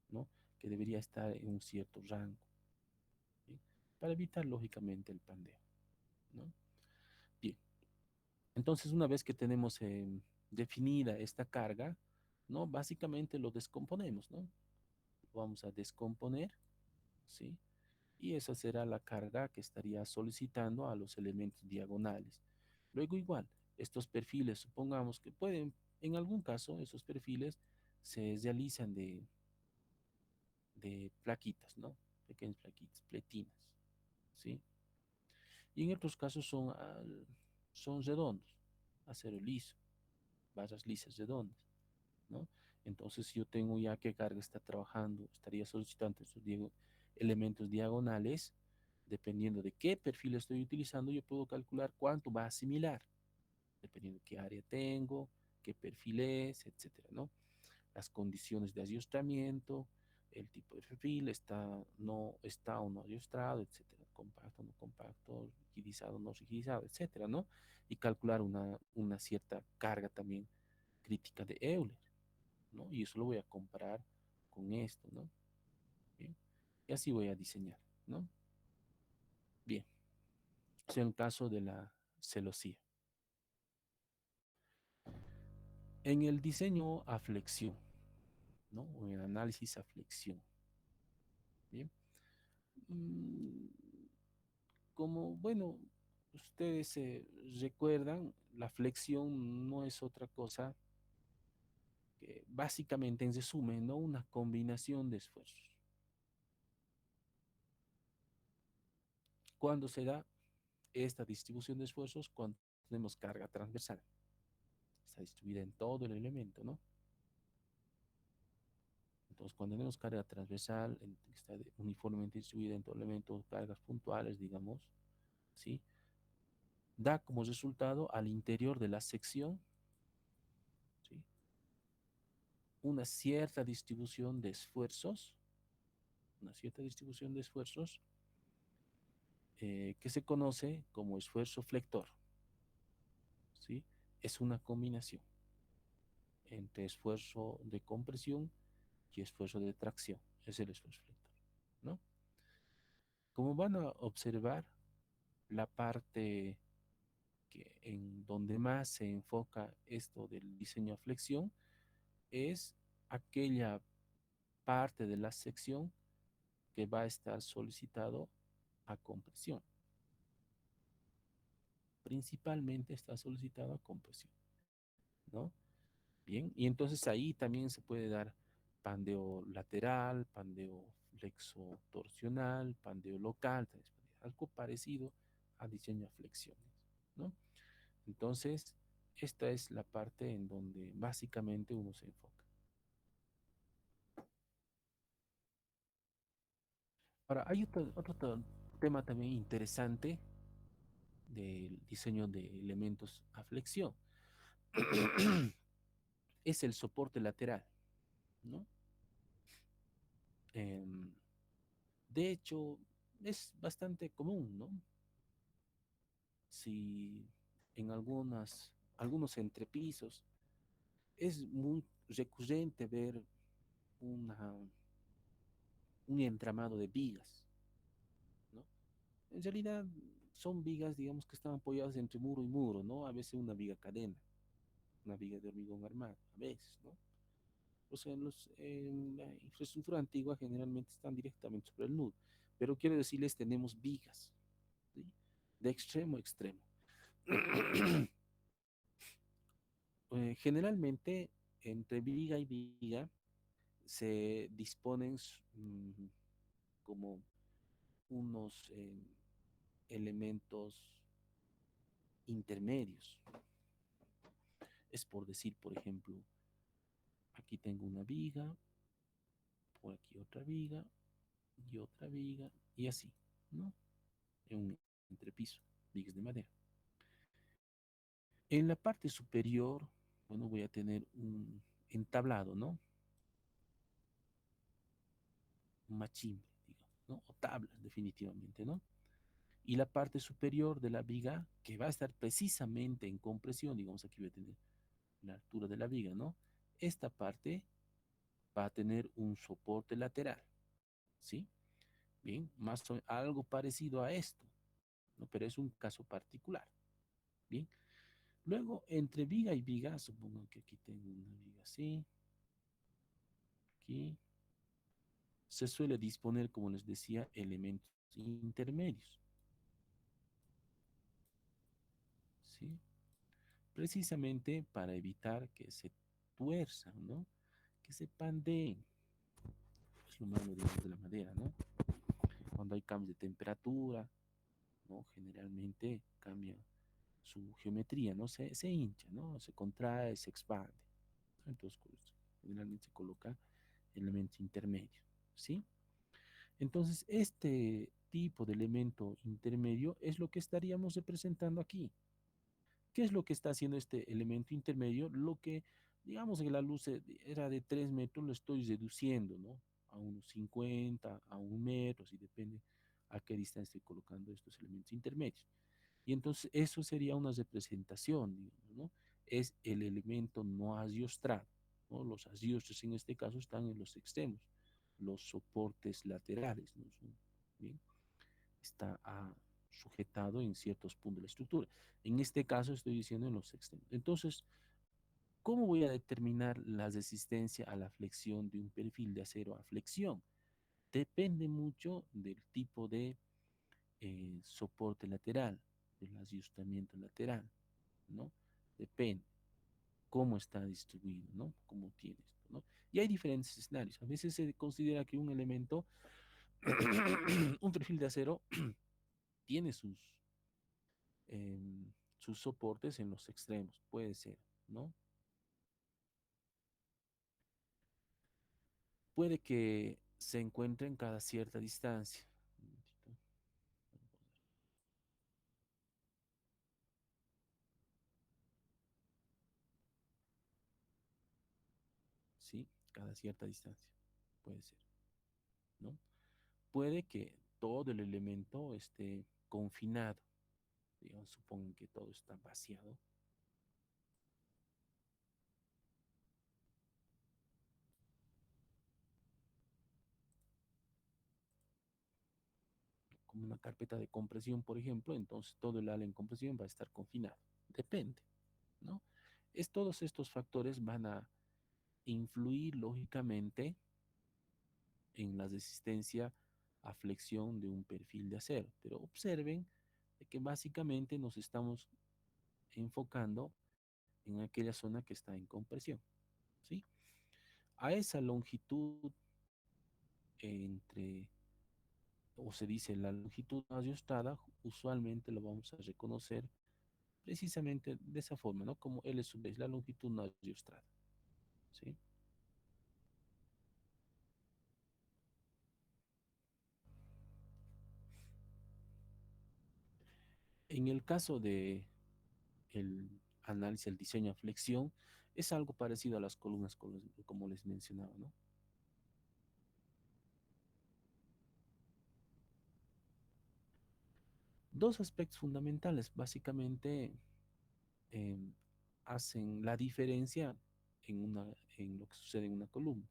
¿no? Que debería estar en un cierto rango, ¿sí? Para evitar, lógicamente, el pandeo, ¿no? Bien, entonces una vez que tenemos definida esta carga, ¿no? Básicamente lo descomponemos, ¿no? Lo vamos a descomponer, ¿sí? Y esa será la carga que estaría solicitando a los elementos diagonales. Luego igual, estos perfiles, supongamos que pueden, en algún caso, esos perfiles se realizan de plaquitas, ¿no? Pequeñas plaquitas, pletinas, ¿sí? Y en otros casos son son redondos, acero liso, barras lisas redondas, ¿no? Entonces, si yo tengo ya qué carga está trabajando, estaría solicitando estos elementos diagonales, dependiendo de qué perfil estoy utilizando, yo puedo calcular cuánto va a asimilar, dependiendo de qué área tengo, qué perfil es, etcétera, ¿no? Las condiciones de adiestramiento, el tipo de perfil, está o no adiestrado, etcétera, compacto, no compacto, rigidizado, no rigidizado, etcétera, ¿no? Y calcular una cierta carga también crítica de Euler, ¿no? Y eso lo voy a comparar con esto, ¿no? Bien. Y así voy a diseñar, ¿no? Bien, es el caso de la celosía. En el diseño a flexión, ¿no? O en el análisis a flexión, ¿bien? Mm, Como, bueno, ustedes recuerdan, la flexión no es otra cosa que básicamente, en resumen, ¿no? Una combinación de esfuerzos. ¿Cuándo se da esta distribución de esfuerzos? Cuando tenemos carga transversal. Está distribuida en todo el elemento, ¿no? Entonces, cuando tenemos carga transversal, está uniformemente distribuida en todo el elemento, cargas puntuales, digamos, ¿sí? Da como resultado al interior de la sección, ¿sí? Una cierta distribución de esfuerzos, una cierta distribución de esfuerzos que se conoce como esfuerzo flector, ¿sí? Es una combinación entre esfuerzo de compresión y esfuerzo de tracción, es el esfuerzo flector, ¿no? Como van a observar, la parte en donde más se enfoca esto del diseño a flexión es aquella parte de la sección que va a estar solicitado a compresión. Principalmente está solicitado a compresión, ¿no? Bien, y entonces ahí también se puede dar pandeo lateral, pandeo flexo torsional, pandeo local, algo parecido a diseño a flexiones, ¿no? Entonces, esta es la parte en donde básicamente uno se enfoca. Ahora, hay otro tema también interesante del diseño de elementos a flexión. Es el soporte lateral, ¿no? Em, de hecho, es bastante común, ¿no? Si en algunos entrepisos es muy recurrente ver una, un entramado de vigas, ¿no? En realidad son vigas, digamos, que están apoyadas entre muro y muro, ¿no? A veces una viga cadena, una viga de hormigón armado, a veces, ¿no? O sea, en la infraestructura antigua generalmente están directamente sobre el nudo, pero quiero decirles, tenemos vigas, ¿sí? De extremo a extremo. Generalmente, entre viga y viga se disponen como unos elementos intermedios. Es por decir, por ejemplo, aquí tengo una viga, por aquí otra viga y otra viga y así, ¿no? En un entrepiso, vigas de madera. En la parte superior, bueno, voy a tener un entablado, ¿no? Un machimbre, digamos, ¿no? O tablas, definitivamente, ¿no? Y la parte superior de la viga, que va a estar precisamente en compresión, digamos, aquí voy a tener la altura de la viga, ¿no? Esta parte va a tener un soporte lateral, ¿sí? Bien, algo parecido a esto, ¿no? Pero es un caso particular, ¿bien? Luego, entre viga y viga, supongo que aquí tengo una viga así, aquí, se suele disponer, como les decía, elementos intermedios, ¿sí? Precisamente para evitar que se tuerzan, ¿no? Que se pandeen. Es lo malo, digamos, de la madera, ¿no? Cuando hay cambios de temperatura, ¿no? Generalmente cambia su geometría, ¿no? Se hincha, ¿no? Se contrae, se expande. Entonces, pues, generalmente se coloca elemento intermedio, ¿sí? Entonces, este tipo de elemento intermedio es lo que estaríamos representando aquí. ¿Qué es lo que está haciendo este elemento intermedio? Lo que, digamos que la luz era de 3 metros, lo estoy reduciendo, ¿no? A unos 50, a 1 metro, si depende a qué distancia estoy colocando estos elementos intermedios. Y entonces eso sería una representación, digamos, ¿no? Es el elemento no adiostrado, ¿no? Los adiostros en este caso están en los extremos, los soportes laterales, ¿no? Bien, está sujetado en ciertos puntos de la estructura. En este caso estoy diciendo en los extremos. Entonces, ¿cómo voy a determinar la resistencia a la flexión de un perfil de acero a flexión? Depende mucho del tipo de soporte lateral, del adiestramiento lateral, ¿no? Depende cómo está distribuido, ¿no? Cómo tiene esto, ¿no? Y hay diferentes escenarios. A veces se considera que un elemento, un perfil de acero, tiene sus soportes en los extremos, puede ser, ¿no? Puede que se encuentren cada cierta distancia. Un momentito. Sí, cada cierta distancia, puede ser, ¿no? Puede que todo el elemento esté confinado, digamos, supongan que todo está vaciado, como una carpeta de compresión, por ejemplo, entonces todo el ala en compresión va a estar confinado. Depende, ¿no? Todos estos factores van a influir lógicamente en la resistencia a flexión de un perfil de acero. Pero observen de que básicamente nos estamos enfocando en aquella zona que está en compresión, ¿sí? A esa longitud entre, o se dice la longitud ajustada, usualmente lo vamos a reconocer precisamente de esa forma, ¿no? Como L sub B es la longitud no ajustada, ¿sí? En el caso de el análisis, el diseño a flexión, es algo parecido a las columnas como les mencionaba, ¿no? Dos aspectos fundamentales básicamente em, hacen la diferencia en lo que sucede en una columna.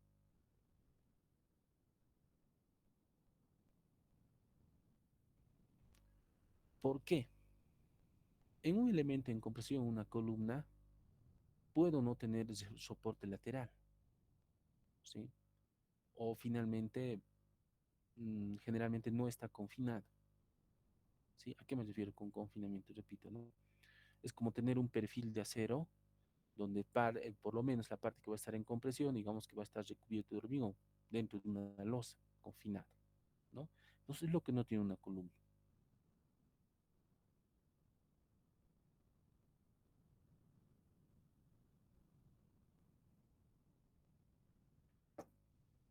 ¿Por qué? En un elemento en compresión, una columna, puedo no tener soporte lateral, ¿sí? O finalmente, generalmente no está confinado, ¿sí? ¿A qué me refiero con confinamiento? Repito, ¿no? Es como tener un perfil de acero donde por lo menos la parte que va a estar en compresión, digamos que va a estar recubierto de hormigón dentro de una losa confinada, ¿no? Entonces es lo que no tiene una columna.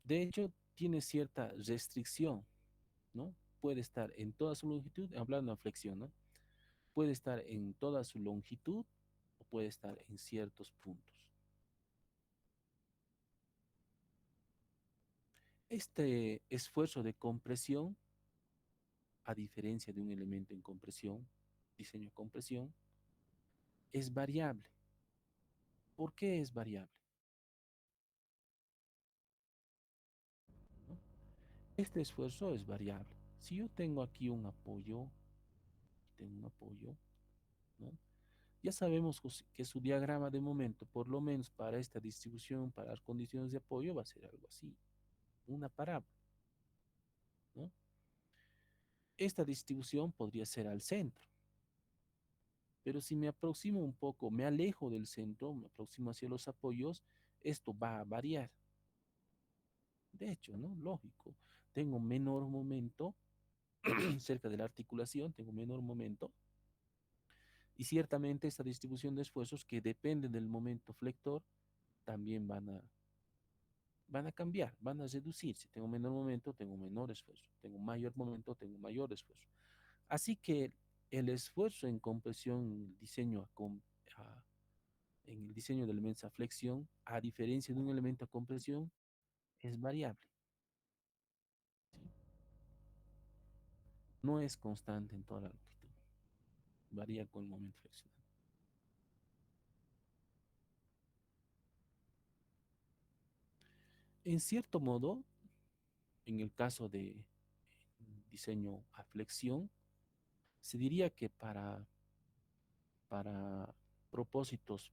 De hecho, tiene cierta restricción, ¿no? Puede estar en toda su longitud, hablando de flexión, ¿no? Puede estar en toda su longitud o puede estar en ciertos puntos. Este esfuerzo de compresión, a diferencia de un elemento en compresión, diseño de compresión, es variable. ¿Por qué es variable? ¿No? Este esfuerzo es variable. Si yo tengo un apoyo, ¿no? Ya sabemos que su diagrama de momento, por lo menos para esta distribución, para las condiciones de apoyo, va a ser algo así, una parábola, ¿no? Esta distribución podría ser al centro, pero si me aproximo un poco, me alejo del centro, me aproximo hacia los apoyos, esto va a variar. De hecho, ¿no? Lógico, tengo menor momento cerca de la articulación, tengo menor momento, Y ciertamente esta distribución de esfuerzos que depende del momento flector también van a cambiar, van a reducir. Si tengo menor momento, tengo menor esfuerzo. Tengo mayor momento, tengo mayor esfuerzo. Así que el esfuerzo en compresión, en el diseño, en el diseño de elementos a flexión, a diferencia de un elemento a compresión, es variable. ¿Sí? No es constante en toda la longitud. Varía con el momento flexional. En cierto modo, en el caso de diseño a flexión, se diría que para propósitos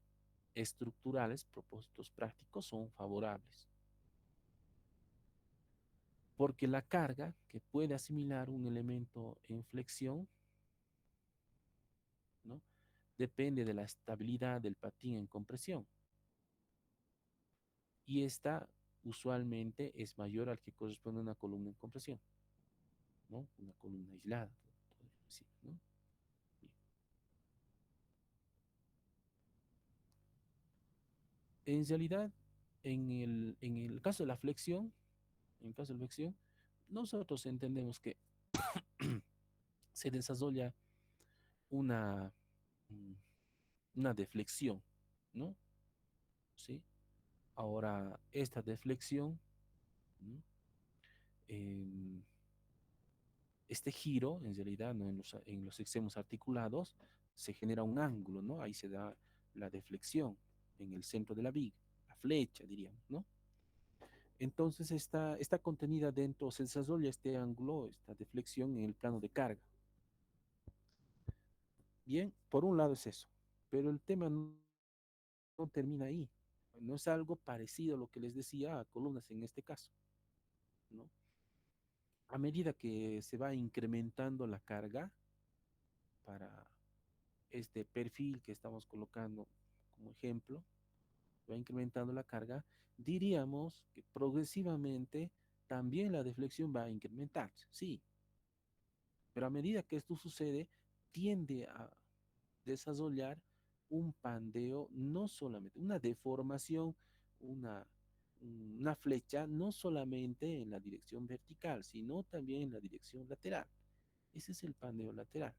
estructurales, propósitos prácticos, son favorables. Porque la carga que puede asimilar un elemento en flexión, ¿no? Depende de la estabilidad del patín en compresión. Y esta usualmente es mayor al que corresponde a una columna en compresión, ¿no? Una columna aislada, podríamos decir, ¿no? Bien. En realidad, en el caso de la flexión, en el caso de la flexión, nosotros entendemos que se desarrolla una, mm, una deflexión, ¿no? ¿Sí? Ahora, esta deflexión, ¿no? em, este giro, en realidad, ¿no? En los extremos articulados, se genera un ángulo, ¿no? Ahí se da la deflexión en el centro de la viga, la flecha, diríamos, ¿no? Entonces está contenida dentro, se desarrolla este ángulo, esta deflexión en el plano de carga. Bien, por un lado es eso, pero el tema no termina ahí. No es algo parecido a lo que les decía a columnas en este caso, ¿no? A medida que se va incrementando la carga para este perfil que estamos colocando como ejemplo, va incrementando la carga, diríamos que progresivamente también la deflexión va a incrementarse, sí, pero a medida que esto sucede, tiende a desarrollar un pandeo, no solamente una deformación, una, una flecha, no solamente en la dirección vertical, sino también en la dirección lateral. Ese es el pandeo lateral,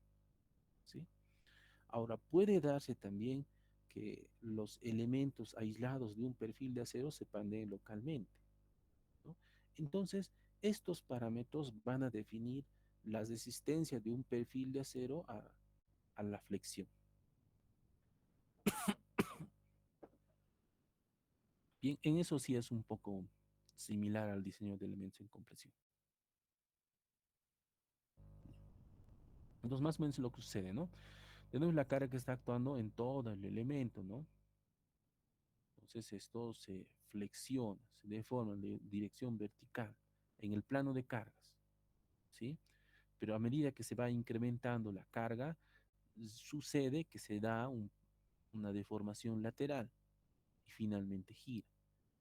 ¿sí? Ahora, puede darse también que los elementos aislados de un perfil de acero se pandeen localmente, ¿no? Entonces, estos parámetros van a definir la resistencia de un perfil de acero a la flexión. Bien, en eso sí es un poco similar al diseño de elementos en compresión. Entonces, más o menos lo que sucede, ¿no? Tenemos la carga que está actuando en todo el elemento, ¿no? Entonces, esto se flexiona, se deforma en dirección vertical, en el plano de cargas, ¿sí? Pero a medida que se va incrementando la carga, sucede que se da una deformación lateral y finalmente gira,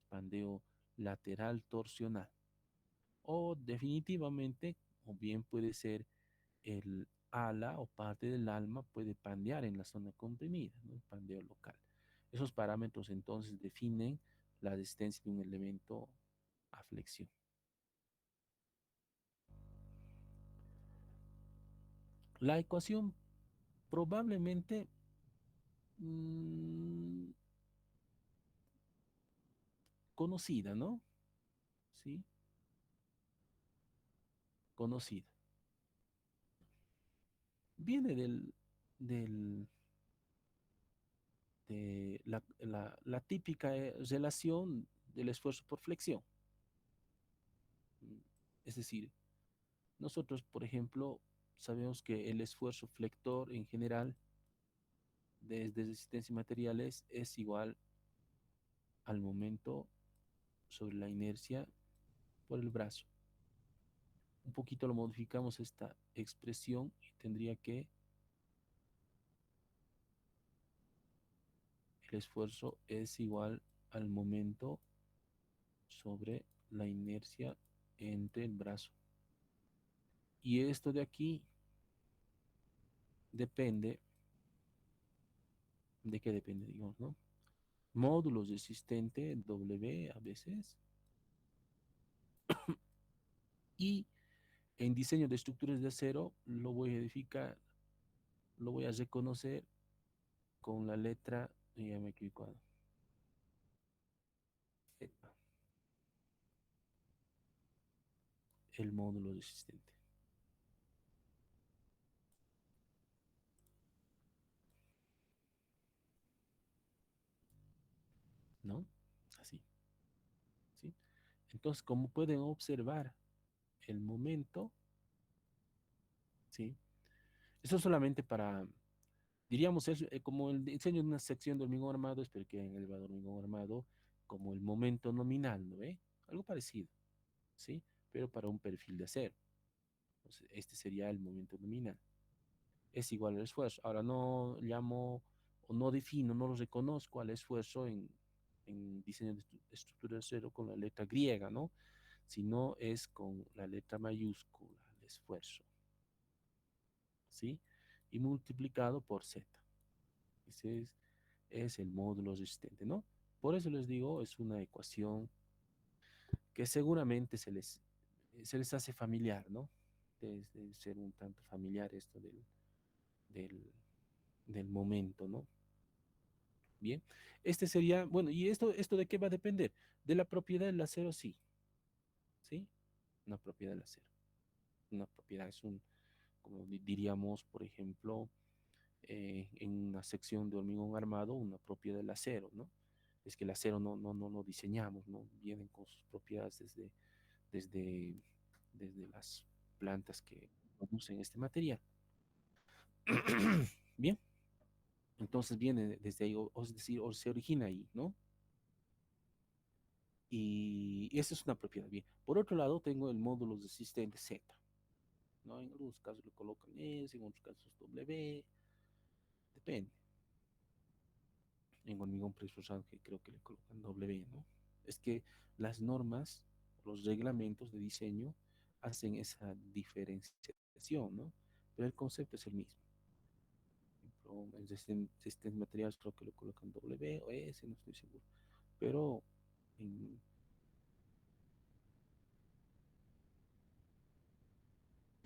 pandeo lateral torsional. O definitivamente, o bien puede ser el ala o parte del alma puede pandear en la zona comprimida, ¿no? El pandeo local. Esos parámetros entonces definen la resistencia de un elemento a flexión. La ecuación probablemente mm, conocida, ¿no? ¿Sí? Conocida. Viene del, de la típica relación del esfuerzo por flexión. Es decir, nosotros, por ejemplo, sabemos que el esfuerzo flector en general desde resistencia y materiales es igual al momento sobre la inercia por el brazo. Un poquito lo modificamos esta expresión y tendría que el esfuerzo es igual al momento sobre la inercia entre el brazo. Y esto de aquí depende ¿De qué depende, digamos, no? Módulos de asistente W a veces. Y en diseño de estructuras de acero lo voy a edificar, lo voy a reconocer con la letra, ya me he equivocado, Z, el módulo de asistente, ¿no? Así, ¿sí? Entonces, como pueden observar el momento, ¿sí? Eso solamente para, diríamos, es como el diseño de una sección de hormigón armado, espero que en el elevador hormigón armado, como el momento nominal, ¿no ve? Algo parecido, ¿sí? Pero para un perfil de acero. Entonces, este sería el momento nominal. Es igual al esfuerzo. Ahora no llamo o no defino, no lo reconozco al esfuerzo en diseño de estructura de acero con la letra griega, ¿no? Sino es con la letra mayúscula, el esfuerzo, ¿sí? Y multiplicado por Z. Ese es el módulo resistente, ¿no? Por eso les digo, es una ecuación que seguramente se les hace familiar, ¿no? Debe ser un tanto familiar esto del, del momento, ¿no? Bien, este sería, bueno, ¿y esto de qué va a depender? De la propiedad del acero, sí, ¿sí? Una propiedad del acero. Una propiedad es como diríamos, por ejemplo, en una sección de hormigón armado, una propiedad del acero, ¿no? Es que el acero no lo diseñamos, ¿no? Vienen con sus propiedades desde, desde las plantas que producen este material. Bien, entonces viene desde ahí, o es decir, o se origina ahí, ¿no? Y esa es una propiedad. Bien, por otro lado, tengo el módulo de asistente Z, ¿no? En algunos casos le colocan S, en otros casos W, depende. En hormigón preesforzado que creo que le colocan W, ¿no? Es que las normas, los reglamentos de diseño hacen esa diferenciación, ¿no? Pero el concepto es el mismo. Por ejemplo, en sistemas materiales creo que le colocan W o S, no estoy seguro. Pero en,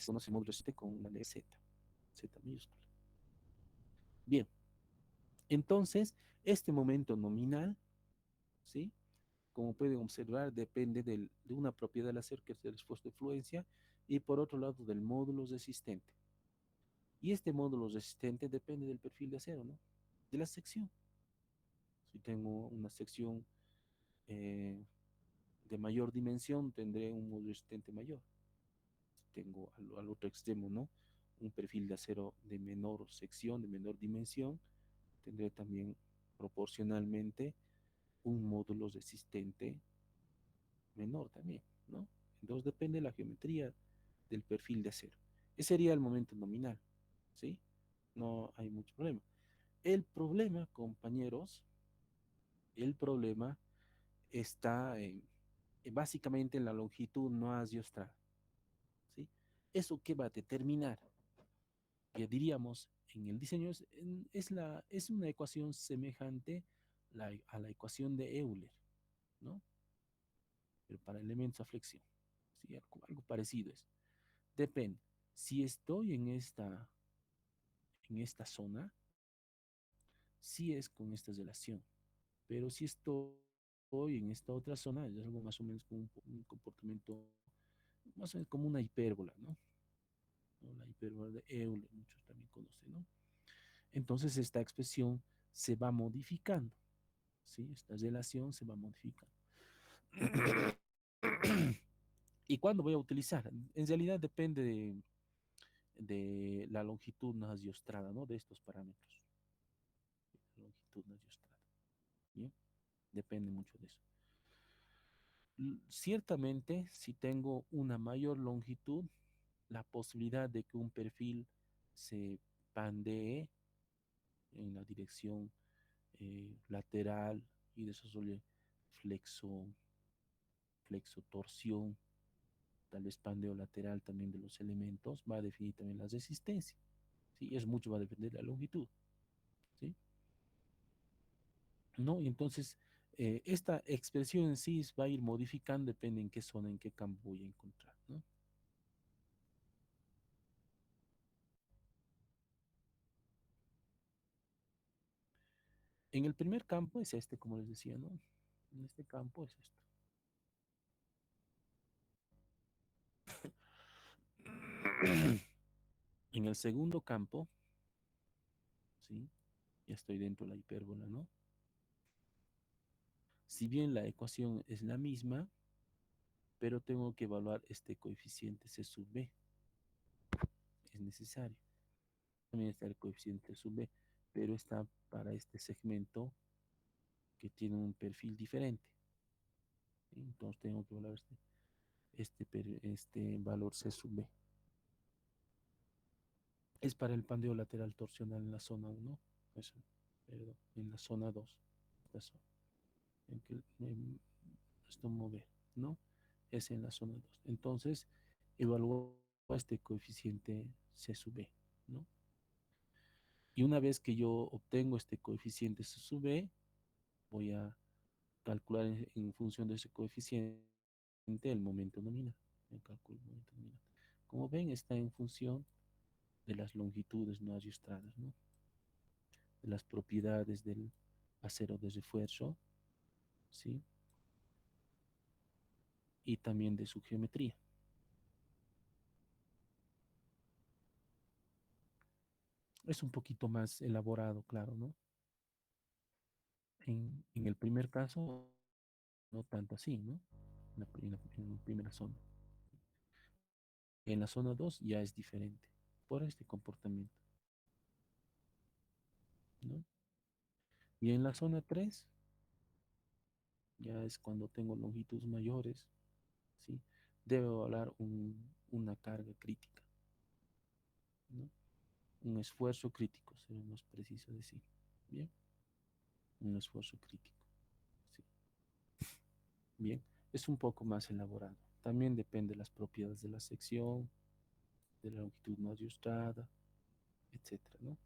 conoce módulo S con la letra Z, Z mayúscula. Bien, entonces, este momento nominal, ¿sí? Como pueden observar, depende de una propiedad del acero, que es el esfuerzo de fluencia, y por otro lado del módulo resistente. Y este módulo resistente depende del perfil de acero, ¿no? De la sección. Si tengo una sección eh, de mayor dimensión, tendré un módulo resistente mayor. Si tengo al otro extremo, ¿no? Un perfil de acero de menor sección, de menor dimensión, tendré también proporcionalmente un módulo resistente menor también, ¿no? Entonces depende de la geometría del perfil de acero. Ese sería el momento nominal, ¿sí? No hay mucho problema. El problema, compañeros, el problema está básicamente en la longitud no asiostrada, ¿sí? ¿Eso qué va a determinar? Que diríamos en el diseño es una ecuación semejante a la ecuación de Euler, ¿no? Pero para elementos a flexión, ¿sí? Algo parecido es. Depende. Si estoy en esta zona, sí es con esta relación. Pero si estoy en esta otra zona, es algo más o menos como un comportamiento, más o menos como una hipérbola, ¿no? ¿No? La hipérbola de Euler, muchos también conocen, ¿no? Entonces esta expresión se va modificando, ¿sí? Esta relación se va modificando. ¿Y cuándo voy a utilizar? En realidad depende de la longitud nasiostrada, ¿no? De estos parámetros. La longitud nasiostrada. ¿Bien? Depende mucho de eso. Ciertamente, si tengo una mayor longitud, la posibilidad de que un perfil se pandee en la dirección lateral y desarrolle flexo, flexotorsión, tal vez pandeo lateral también de los elementos, va a definir también la resistencia. ¿Sí? Es mucho, va a depender de la longitud. ¿Sí? ¿no? Y entonces, esta expresión en sí va a ir modificando, depende en qué zona, en qué campo voy a encontrar, ¿no? En el primer campo es este, como les decía, ¿no? En este campo es esto. En el segundo campo, ¿sí? Ya estoy dentro de la hipérbola, ¿no? Si bien la ecuación es la misma, pero tengo que evaluar este coeficiente C sub B, es necesario. También está el coeficiente sub B, pero está para este segmento que tiene un perfil diferente, ¿sí? Entonces tengo que evaluar este valor C sub B. Es para el pandeo lateral torsional en la zona 1, eso, perdón, en la zona 2, esta zona, en que esto mover, ¿no? Es en la zona 2. Entonces, evalúo este coeficiente C sub B, ¿no? Y una vez que yo obtengo este coeficiente C sub B, voy a calcular en función de ese coeficiente el momento nominal. Me calculo el momento nominal. Como ven, está en función de las longitudes no ajustadas, ¿no? De las propiedades del acero de refuerzo, ¿sí? Y también de su geometría. Es un poquito más elaborado, claro, ¿no? En el primer caso, no tanto así, ¿no? En la primera zona. En la zona 2 ya es diferente por este comportamiento, ¿no? Y en la zona 3 ya es cuando tengo longitudes mayores, ¿sí? Debo hablar una carga crítica, ¿no? Un esfuerzo crítico, sería más preciso decir. Bien, un esfuerzo crítico, ¿sí? Bien, es un poco más elaborado. También depende de las propiedades de la sección, de la longitud no ajustada, etcétera, ¿no?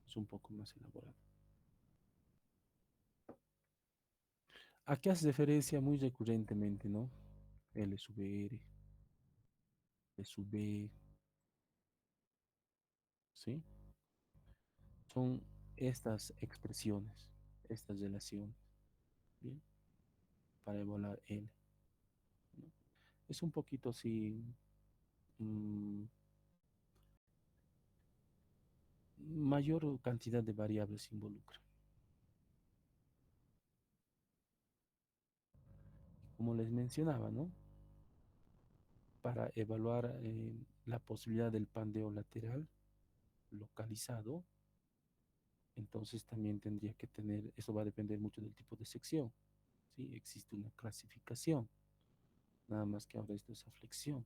Es un poco más elaborado. Aquí hace referencia muy recurrentemente, ¿no? L sub R, L sub B, ¿sí? Son estas expresiones, estas relaciones, ¿bien? Para evaluar L, ¿no? Es un poquito así, mm, mayor cantidad de variables se involucra. Como les mencionaba, ¿no? Para evaluar la posibilidad del pandeo lateral localizado, entonces también tendría que tener, eso va a depender mucho del tipo de sección, ¿sí? Existe una clasificación, nada más que ahora esto es flexión,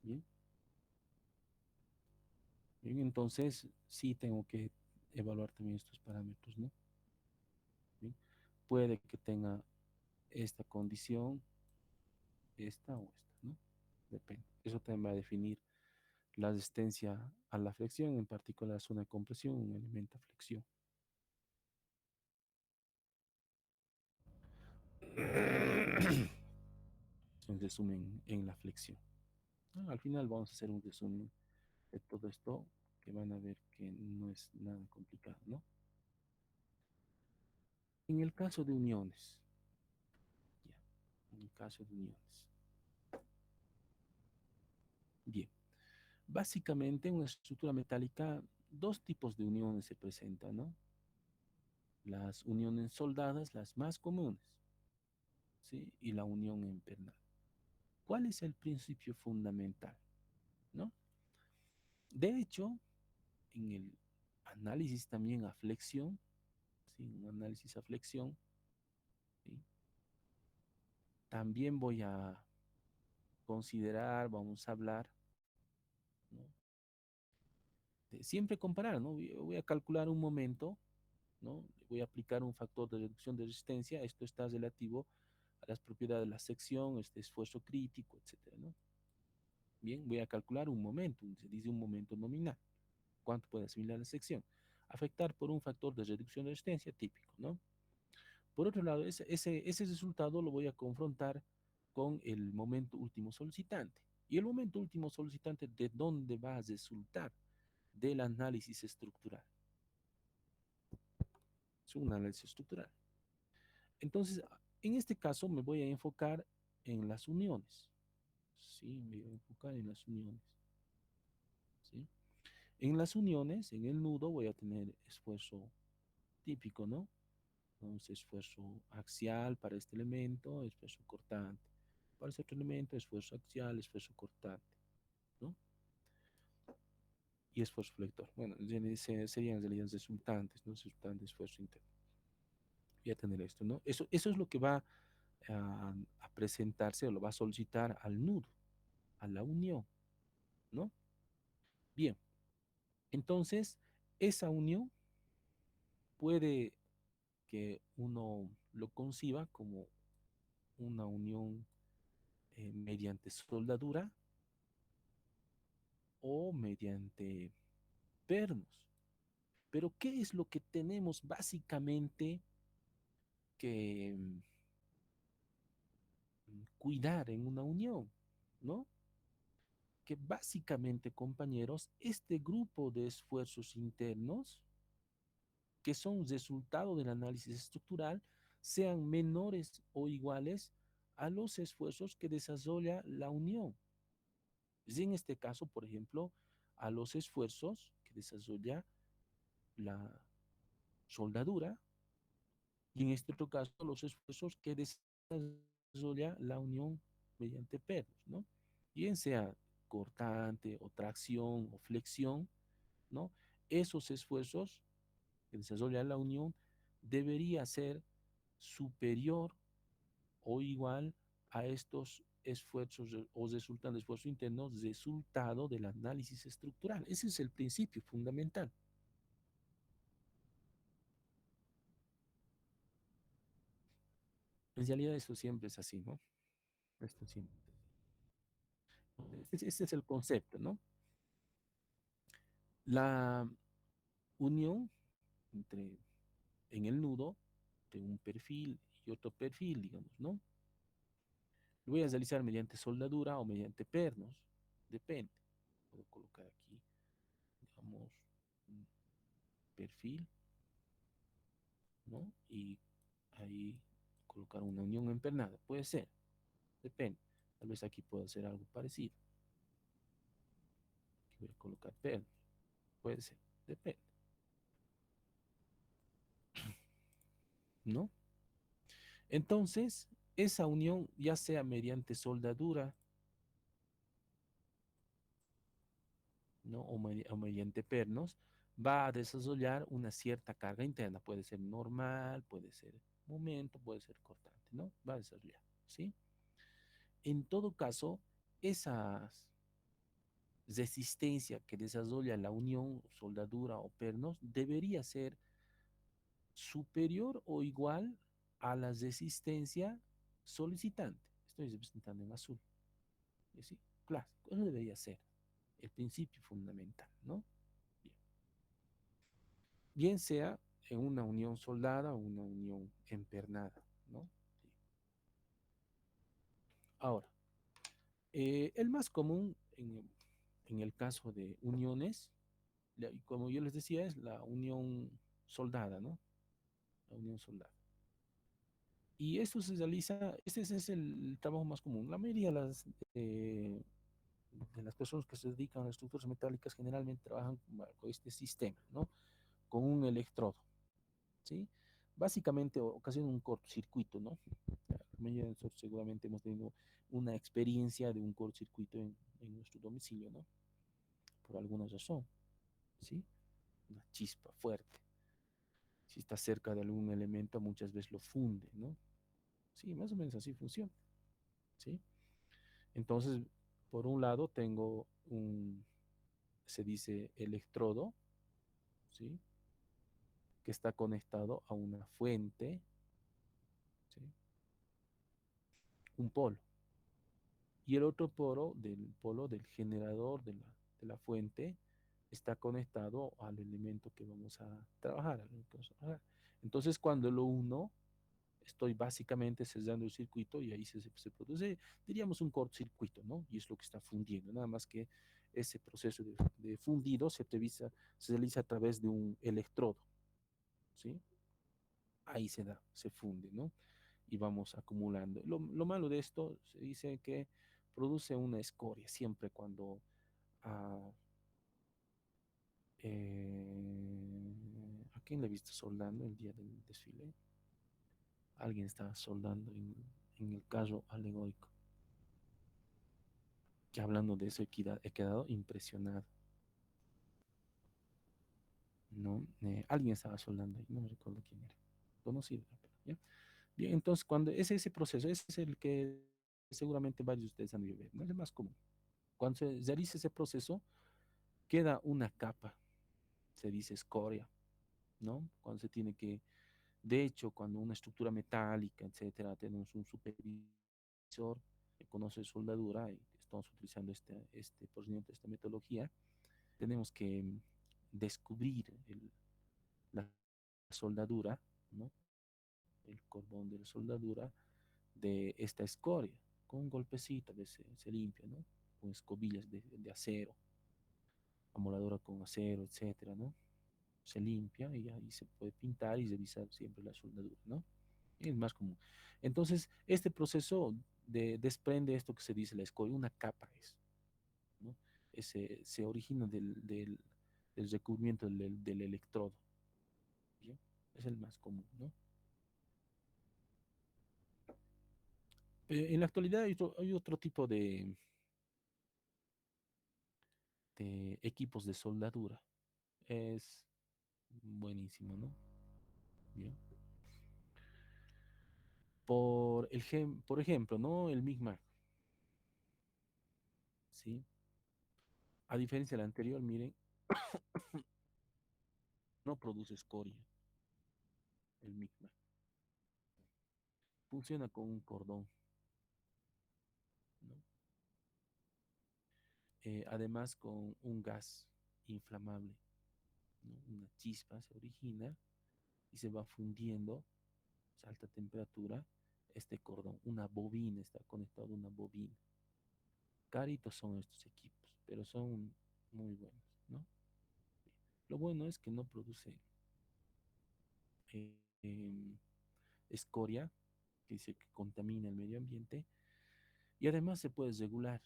¿bien? Bien, entonces sí tengo que evaluar también estos parámetros, ¿no? Bien, puede que tenga esta condición, esta o esta, ¿no? Depende. Eso también va a definir la resistencia a la flexión, en particular la zona de compresión, un elemento a flexión. Un resumen en la flexión. Al final vamos a hacer un resumen de todo esto que van a ver que no es nada complicado, ¿no? En el caso de uniones, ya, en el caso de uniones. Bien, básicamente en una estructura metálica, dos tipos de uniones se presentan, ¿no? Las uniones soldadas, las más comunes, ¿sí? Y la unión empernal. ¿Cuál es el principio fundamental, no? De hecho, en el análisis también a flexión, ¿sí? Un análisis a flexión, ¿sí? También voy a considerar, vamos a hablar, ¿no? De siempre comparar, ¿no? Voy a calcular un momento, ¿no? Voy a aplicar un factor de reducción de resistencia, esto está relativo a las propiedades de la sección, este esfuerzo crítico, etcétera, ¿no? Bien, voy a calcular un momento, se dice un momento nominal. ¿Cuánto puede asimilar la sección? afectar por un factor de reducción de resistencia típico, ¿no? Por otro lado, ese resultado lo voy a confrontar con el momento último solicitante. Y el momento último solicitante, ¿de dónde va a resultar? Del análisis estructural. Es un análisis estructural. Entonces, en este caso me voy a enfocar en las uniones. Sí, me voy a enfocar en las uniones. ¿Sí? En las uniones, en el nudo, voy a tener esfuerzo típico, ¿no? Entonces, esfuerzo axial para este elemento, esfuerzo cortante. Para este otro elemento, esfuerzo axial, esfuerzo cortante, ¿no? Y esfuerzo flector. Bueno, serían en realidad resultantes, ¿no? Resultante, esfuerzo interno. Voy a tener esto, ¿no? Eso es lo que va a presentarse o lo va a solicitar al nudo, a la unión, ¿no? Bien, entonces, esa unión puede que uno lo conciba como una unión mediante soldadura o mediante pernos. Pero ¿qué es lo que tenemos básicamente que cuidar en una unión? ¿No? Que básicamente, compañeros, este grupo de esfuerzos internos que son resultado del análisis estructural sean menores o iguales a los esfuerzos que desarrolla la unión. Es en este caso, por ejemplo, a los esfuerzos que desarrolla la soldadura y en este otro caso los esfuerzos que desarrolla la unión mediante pernos, ¿no? Bien sea cortante o tracción o flexión, ¿no? Esos esfuerzos que desarrolla la unión debería ser superior o igual a estos esfuerzos o resultan de esfuerzo interno resultado del análisis estructural. Ese es el principio fundamental. En realidad esto siempre es así, ¿no? Esto siempre. Ese es el concepto, ¿no? La unión entre, en el nudo de un perfil y otro perfil, digamos, ¿no? Lo voy a realizar mediante soldadura o mediante pernos, depende. Puedo colocar aquí, digamos, un perfil, ¿no? Y ahí colocar una unión empernada, puede ser, depende. Tal vez aquí puedo hacer algo parecido. Aquí voy a colocar pernos, puede ser, depende, ¿no? Entonces, esa unión, ya sea mediante soldadura, ¿no? O mediante pernos, va a desarrollar una cierta carga interna. Puede ser normal, puede ser momento, puede ser cortante, ¿no? Va a desarrollar, ¿sí? En todo caso, esa resistencia que desarrolla la unión, soldadura o pernos debería ser superior o igual a la resistencia solicitante. Estoy representando en azul. ¿Sí? Claro, eso debería ser el principio fundamental, ¿no? Bien. Bien sea en una unión soldada o una unión empernada, ¿no? Sí. Ahora, el más común en el caso de uniones, como yo les decía, es la unión soldada, ¿no? La unión soldada. Y esto se realiza, este es el trabajo más común. La mayoría de las personas que se dedican a estructuras metálicas generalmente trabajan con este sistema, ¿no? Con un electrodo, ¿sí? Básicamente ocasiona un cortocircuito, ¿no? La mayoría de nosotros seguramente hemos tenido una experiencia de un cortocircuito en nuestro domicilio, ¿no? Por alguna razón, ¿sí? Una chispa fuerte. Si está cerca de algún elemento, muchas veces lo funde, ¿no? Sí, más o menos así funciona, ¿sí? Entonces, por un lado tengo se dice electrodo, ¿sí? Que está conectado a una fuente, ¿sí? Un polo. Y el otro polo del generador de la fuente está conectado al elemento que vamos a trabajar. A lo que vamos a trabajar. Entonces, cuando lo uno, estoy básicamente cerrando el circuito y ahí se produce, diríamos, un cortocircuito, ¿no? Y es lo que está fundiendo, nada más que ese proceso de fundido se realiza a través de un electrodo, ¿sí? Ahí se da, se funde, ¿no? Y vamos acumulando. Lo malo de esto, se dice que produce una escoria siempre cuando ah, ¿a quién le viste soldando el día del desfile? Alguien estaba soldando en el carro alegórico. Que hablando de eso he quedado impresionado, ¿no? Alguien estaba soldando ahí, no me recuerdo quién era. Conocido, pero, ¿ya? Bien, entonces cuando es ese proceso, ese es el que seguramente varios de ustedes han de ver, ¿no? Es el más común. Cuando se realiza ese proceso, queda una capa, se dice escoria, ¿no? Cuando se tiene que, de hecho, cuando una estructura metálica, etcétera, tenemos un supervisor que conoce soldadura y estamos utilizando este procedimiento, esta metodología, tenemos que descubrir la soldadura, ¿no? El cordón de la soldadura de esta escoria. Con un golpecito se limpia, ¿no? Con escobillas de acero, amoladora con acero, etcétera, ¿no? Se limpia y ahí se puede pintar y revisar siempre la soldadura, ¿no? Es más común. Entonces, este proceso desprende esto que se dice la escoria, una capa es, ¿no? Se origina del recubrimiento del electrodo, ¿bien? Es el más común, ¿no? En la actualidad hay otro tipo de equipos de soldadura. Es buenísimo, ¿no? Bien. Por ejemplo, ¿no? El MIGMAC, ¿sí? A diferencia del anterior, miren, no produce escoria, el MIGMAC. Funciona con un cordón, ¿no? Además, con un gas inflamable, ¿no? Una chispa se origina y se va fundiendo a alta temperatura este cordón. Una bobina está conectado a una bobina. Caritos son estos equipos, pero son muy buenos, ¿no? Lo bueno es que no produce eh, em, escoria, que dice que contamina el medio ambiente, y además se puede regular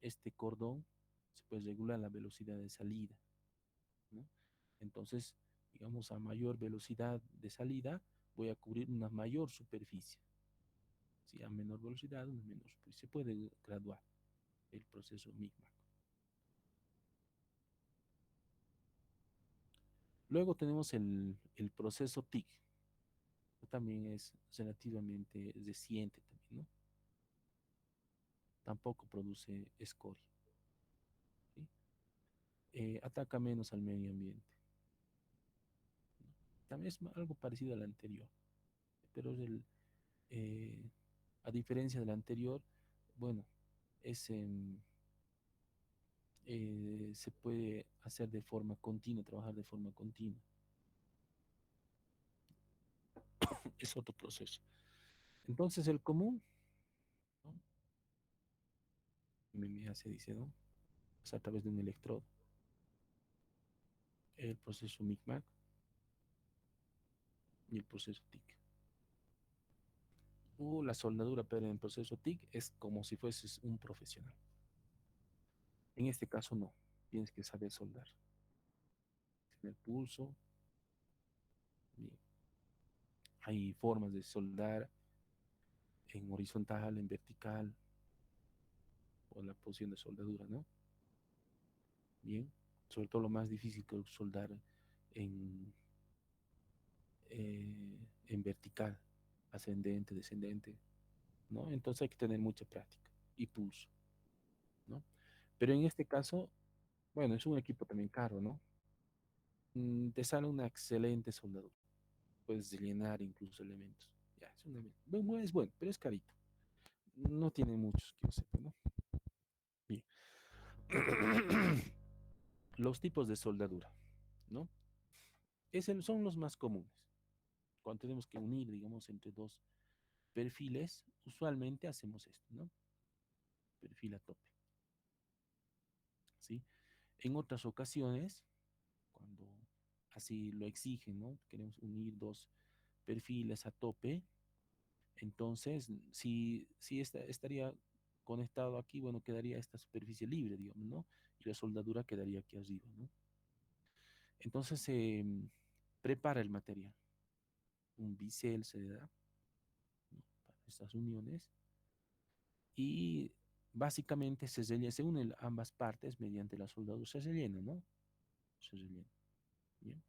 este cordón, se puede regular la velocidad de salida, ¿no? Entonces, digamos, a mayor velocidad de salida, voy a cubrir una mayor superficie. Si a menor velocidad, una menor superficie. Se puede graduar el proceso MIGMA. Luego tenemos el proceso TIC, que también es relativamente reciente también, ¿no? Tampoco produce escoria, ¿sí? Ataca menos al medio ambiente, ¿no? También es algo parecido al anterior, pero eh, a diferencia del anterior, bueno, es, se puede hacer de forma continua, trabajar de forma continua. Es otro proceso. Entonces, el común, ¿no? MMA se dice, ¿no? Es a través de un electrodo. El proceso MICMAC y el proceso TIC. La soldadura, pero en el proceso TIC es como si fueses un profesional. En este caso, no. Tienes que saber soldar. En el pulso, bien. Hay formas de soldar en horizontal, en vertical, o la posición de soldadura, ¿no? Bien. Sobre todo lo más difícil que es soldar en, en vertical, ascendente, descendente, ¿no? Entonces hay que tener mucha práctica y pulso, ¿no? Pero en este caso, bueno, es un equipo también caro, ¿no? Te sale una excelente soldadura. Puedes llenar incluso elementos. Ya, es bueno, pero es carito. No tiene muchos que yo sepa, ¿no? Bien. Los tipos de soldadura, ¿no? Son los más comunes. Cuando tenemos que unir, digamos, entre dos perfiles, usualmente hacemos esto, ¿no? Perfil a tope, ¿sí? En otras ocasiones, cuando así lo exigen, ¿no? Queremos unir dos perfiles a tope, entonces, si estaría conectado aquí, bueno, quedaría esta superficie libre, digamos, ¿no? Y la soldadura quedaría aquí arriba, ¿no? Entonces se prepara el material. Un bisel se le da, ¿no? Para estas uniones y básicamente se unen ambas partes mediante la soldadura, se rellena, ¿no? Se rellena. Bien.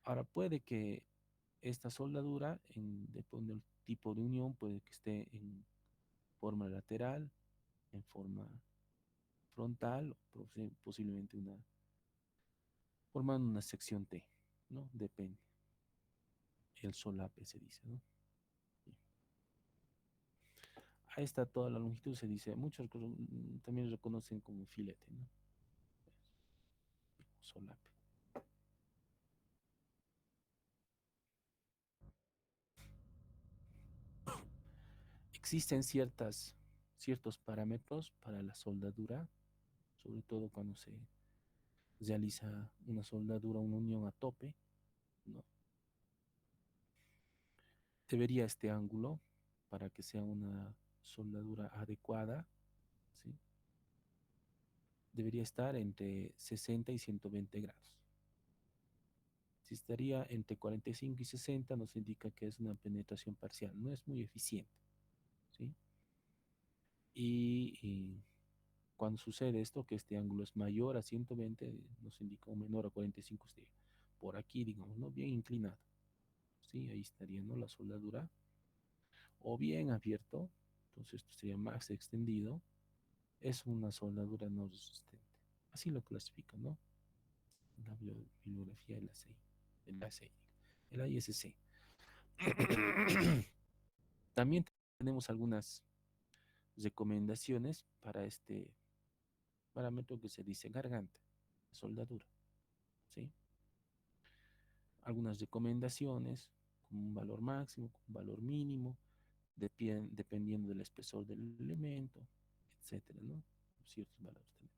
Ahora puede que esta soldadura, depende del tipo de unión, puede que esté en forma lateral, en forma frontal, o posiblemente formando una sección T, ¿no? Depende. El solape se dice, ¿no? Bien. Ahí está toda la longitud, se dice. Muchos también reconocen como filete, ¿no? Solape. Existen ciertos parámetros para la soldadura, sobre todo cuando se realiza una soldadura, una unión a tope, ¿no? Debería este ángulo, para que sea una soldadura adecuada, ¿sí? Debería estar entre 60 y 120 grados. Si estaría entre 45 y 60, nos indica que es una penetración parcial, no es muy eficiente, ¿sí? Y cuando sucede esto, que este ángulo es mayor a 120, nos indica un menor a 45, por aquí, digamos, ¿no? Bien inclinado, ¿sí? Ahí estaría, ¿no? La soldadura, o bien abierto, entonces esto sería más extendido, es una soldadura no resistente. Así lo clasifican, ¿no? La bibliografía de la CI, el ACI, el ISC. También tenemos algunas recomendaciones para este parámetro que se dice garganta, soldadura, ¿sí? Algunas recomendaciones con un valor máximo, con un valor mínimo, dependiendo del espesor del elemento, etcétera, ¿no? Ciertos valores tenemos.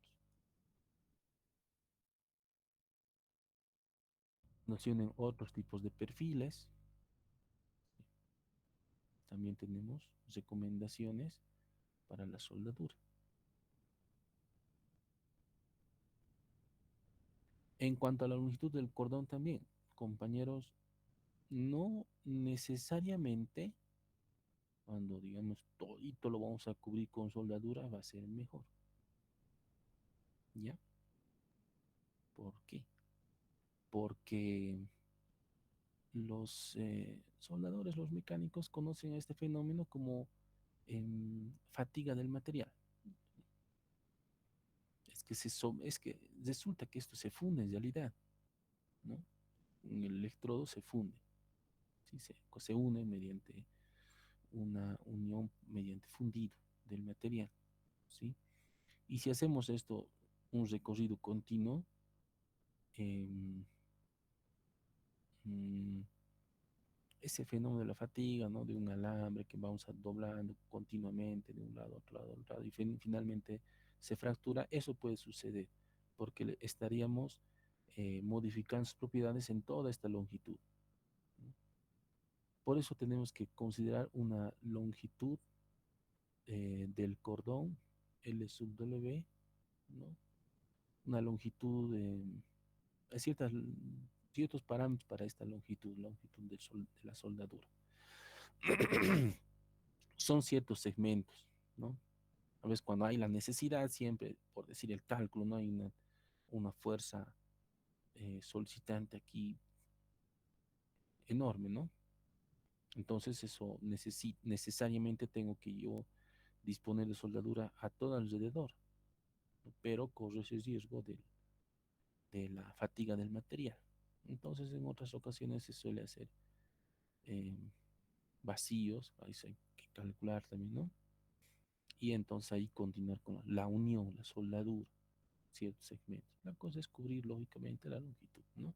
Nos tienen otros tipos de perfiles. También tenemos recomendaciones para la soldadura. En cuanto a la longitud del cordón también, compañeros, no necesariamente cuando digamos todito lo vamos a cubrir con soldadura va a ser mejor. ¿Ya? ¿Por qué? Porque los soldadores, los mecánicos conocen este fenómeno como fatiga del material. Es que resulta que esto se funde en realidad, ¿no? El electrodo se funde, ¿sí? Se une mediante una unión, mediante fundido del material, ¿sí? Y si hacemos esto, un recorrido continuo, em, mm, ese fenómeno de la fatiga, ¿no? De un alambre que vamos doblando continuamente de un lado a otro lado, a otro lado, y finalmente se fractura, eso puede suceder porque estaríamos modificando sus propiedades en toda esta longitud, ¿no? Por eso tenemos que considerar una longitud del cordón L sub W, ¿no? Una longitud, hay ciertos parámetros para esta longitud de la soldadura. Son ciertos segmentos, ¿no? A veces cuando hay la necesidad, siempre, por decir el cálculo, no hay una fuerza solicitante aquí enorme, ¿no? Entonces eso necesariamente tengo que yo disponer de soldadura a todo alrededor, ¿no? Pero corre ese riesgo de la fatiga del material. Entonces en otras ocasiones se suele hacer eh, vacíos, ahí hay que calcular también, ¿no? Y entonces ahí continuar con la unión, la soldadura, ciertos segmentos. La cosa es cubrir lógicamente la longitud, ¿no?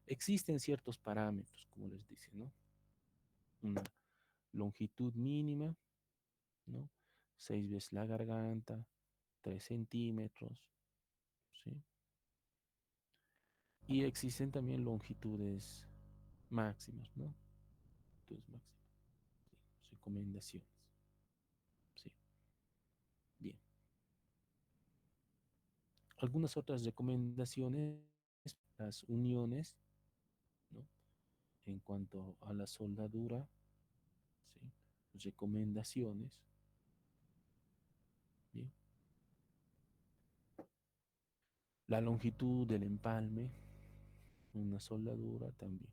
Existen ciertos parámetros, como les dice, ¿no? Una longitud mínima, ¿no? 6 veces la garganta, 3 centímetros, ¿sí? Y existen también longitudes máximas, ¿no? Longitudes máximas, ¿sí? Recomendaciones, ¿sí? Bien. Algunas otras recomendaciones, las uniones, ¿no? En cuanto a la soldadura, ¿sí? Recomendaciones, ¿bien? La longitud del empalme, una soldadura también.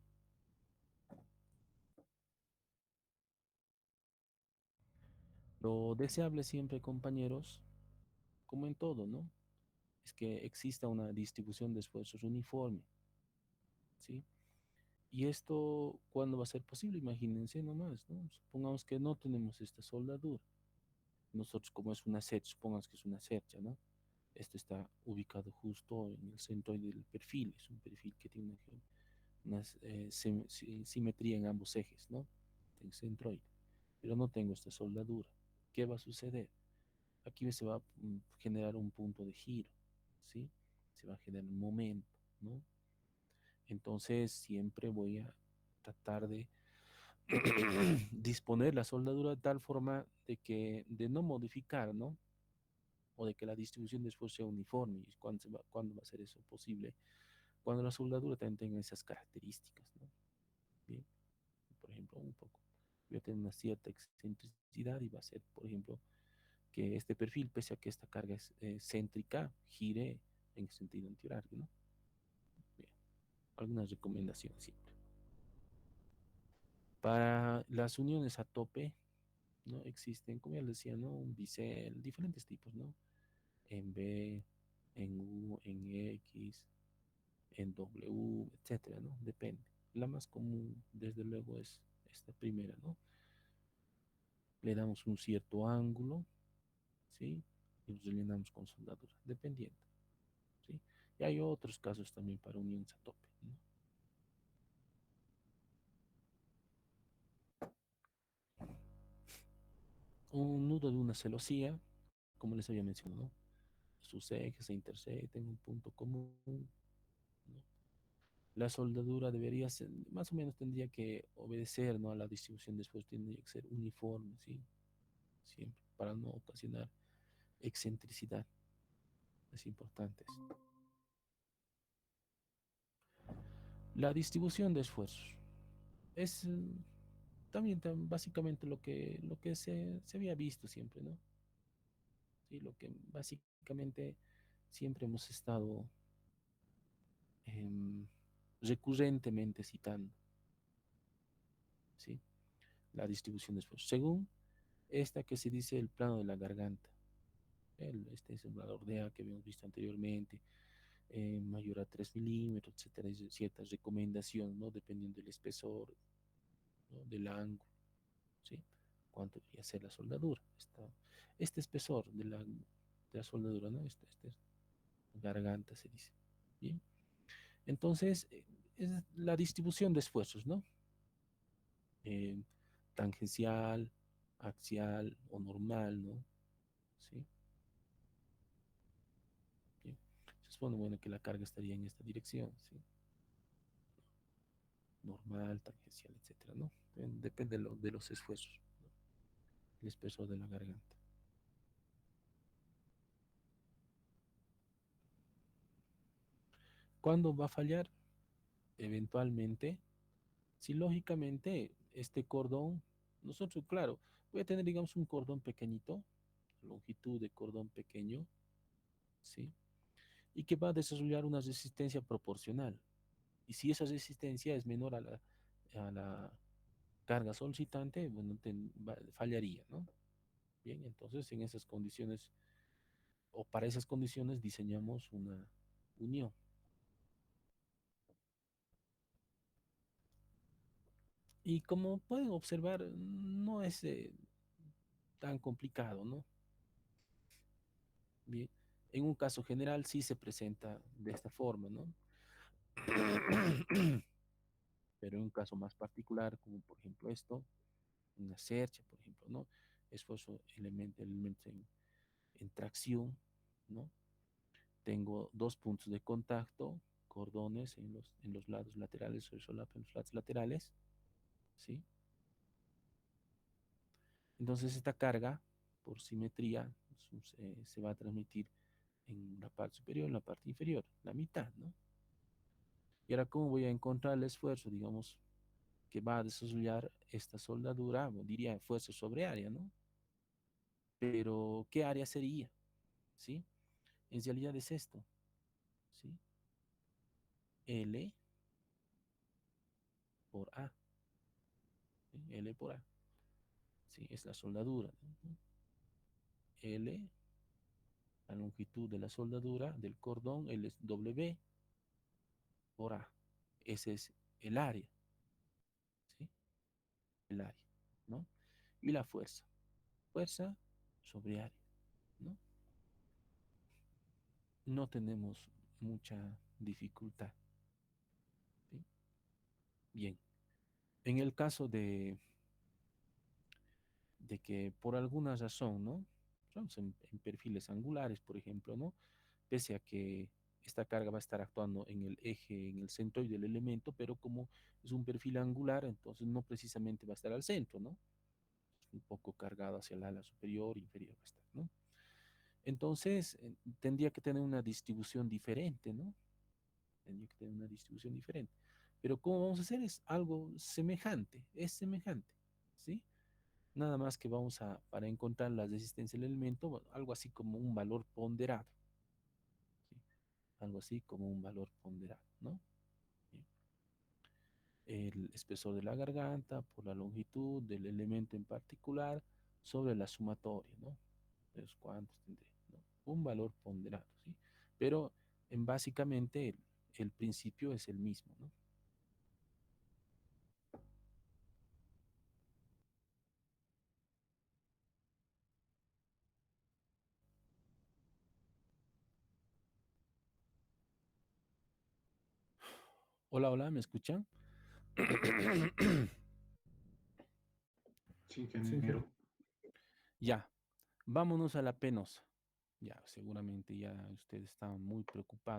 Lo deseable siempre, compañeros, como en todo, ¿no? Es que exista una distribución de esfuerzos uniforme, ¿sí? Y esto, ¿cuándo va a ser posible? Imagínense nomás, ¿no? Supongamos que no tenemos esta soldadura. Nosotros, como es una set, supongamos que es una cercha, ¿no? Esto está ubicado justo en el centro del perfil. Es un perfil que tiene una simetría en ambos ejes, ¿no? En centroide. Pero no tengo esta soldadura. ¿Qué va a suceder? Aquí se va a generar un punto de giro, ¿sí? Se va a generar un momento, ¿no? Entonces siempre voy a tratar de disponer la soldadura de tal forma de no modificar, ¿no? O de que la distribución de esfuerzo sea uniforme. ¿Y cuándo va a ser eso posible? Cuando la soldadura también tenga esas características, ¿no? Bien, por ejemplo, un poco. Voy a tener una cierta excentricidad y va a ser, por ejemplo, que este perfil, pese a que esta carga es céntrica, gire en sentido antihorario, ¿no? Bien, algunas recomendaciones siempre. Para las uniones a tope, ¿no? Existen, como ya les decía, ¿no? Un bisel, diferentes tipos, ¿no? En B, en U, en X, en W, etcétera, ¿no? Depende. La más común, desde luego, es esta primera, ¿no? Le damos un cierto ángulo, ¿sí? Y los rellenamos con soldadura, dependiendo, ¿sí? Y hay otros casos también para uniones a tope, ¿no? Un nudo de una celosía, como les había mencionado, ¿no? Sus ejes se intersectan en un punto común, ¿no? La soldadura debería ser, más o menos tendría que obedecer, ¿no? A la distribución de esfuerzo, tendría que ser uniforme, ¿sí? Siempre, para no ocasionar excentricidad. Es importante eso. La distribución de esfuerzos es también básicamente lo que se había visto siempre, ¿no? Sí, lo que básicamente siempre hemos estado em, recurrentemente citando, ¿sí? La distribución de esfuerzos. Según esta que se dice el plano de la garganta, este simulador de A que habíamos visto anteriormente, mayor a 3 milímetros, etcétera, hay ciertas recomendaciones, ¿no? Dependiendo del espesor, ¿no? Del ángulo, ¿sí? Cuánto debería ser la soldadura. Este espesor de la soldadura, ¿no? Este garganta se dice. Bien. Entonces, es la distribución de esfuerzos, ¿no? Eh, tangencial, axial o normal, ¿no? ¿Sí? Bien. Se supone, bueno, que la carga estaría en esta dirección, ¿sí? Normal, tangencial, etcétera, ¿no? Depende de los esfuerzos, ¿no? El espesor de la garganta. ¿Cuándo va a fallar? Eventualmente, si lógicamente este cordón, nosotros, claro, voy a tener, digamos, un cordón pequeñito, longitud de cordón pequeño, ¿sí? Y que va a desarrollar una resistencia proporcional. Y si esa resistencia es menor a la carga solicitante, bueno, fallaría, ¿no? Bien, entonces en esas condiciones o para esas condiciones diseñamos una unión. Y como pueden observar, no es tan complicado, ¿no? Bien, En un caso general sí se presenta de esta forma, ¿no? Pero en un caso más particular, como por ejemplo esto, una cercha, por ejemplo, ¿no? Esfuerzo elemento en tracción, ¿no? Tengo dos puntos de contacto, cordones en los lados laterales o el solapa en los lados laterales, ¿sí? Entonces esta carga, por simetría, se va a transmitir en la parte superior, en la parte inferior, la mitad, ¿no? Y ahora, ¿cómo voy a encontrar el esfuerzo, digamos, que va a desarrollar esta soldadura? Bueno, diría esfuerzo sobre área, ¿no? Pero, ¿qué área sería? ¿Sí? En realidad es esto, ¿sí? L por A, ¿sí? L por A, ¿sí? Es la soldadura, ¿no? L, la longitud de la soldadura del cordón, L es W por A. Ese es el área, ¿sí? El área, ¿no? Y la fuerza, fuerza sobre área, ¿no? No tenemos mucha dificultad, ¿sí? Bien, en el caso de que por alguna razón, ¿no? Vamos en perfiles angulares, por ejemplo, ¿no? Pese a que esta carga va a estar actuando en el eje, en el centroide del elemento, pero como es un perfil angular, entonces no precisamente va a estar al centro, ¿no? Un poco cargado hacia el ala superior, inferior va a estar, ¿no? Entonces, tendría que tener una distribución diferente, ¿no? Tendría que tener una distribución diferente. Pero ¿cómo vamos a hacer? Es algo semejante, es semejante, ¿sí? Nada más que vamos a, para encontrar la resistencia del elemento, bueno, algo así como un valor ponderado, ¿sí? Algo así como un valor ponderado, ¿no? Bien. El espesor de la garganta por la longitud del elemento en particular sobre la sumatoria, ¿no? Entonces, ¿cuántos tendré? ¿No? Un valor ponderado, ¿sí? Pero básicamente el principio es el mismo, ¿no? Hola, hola, ¿me escuchan? Sí, Sí, ingeniero. ya, vámonos a la penosa. Ya, seguramente ya ustedes estaban muy preocupados.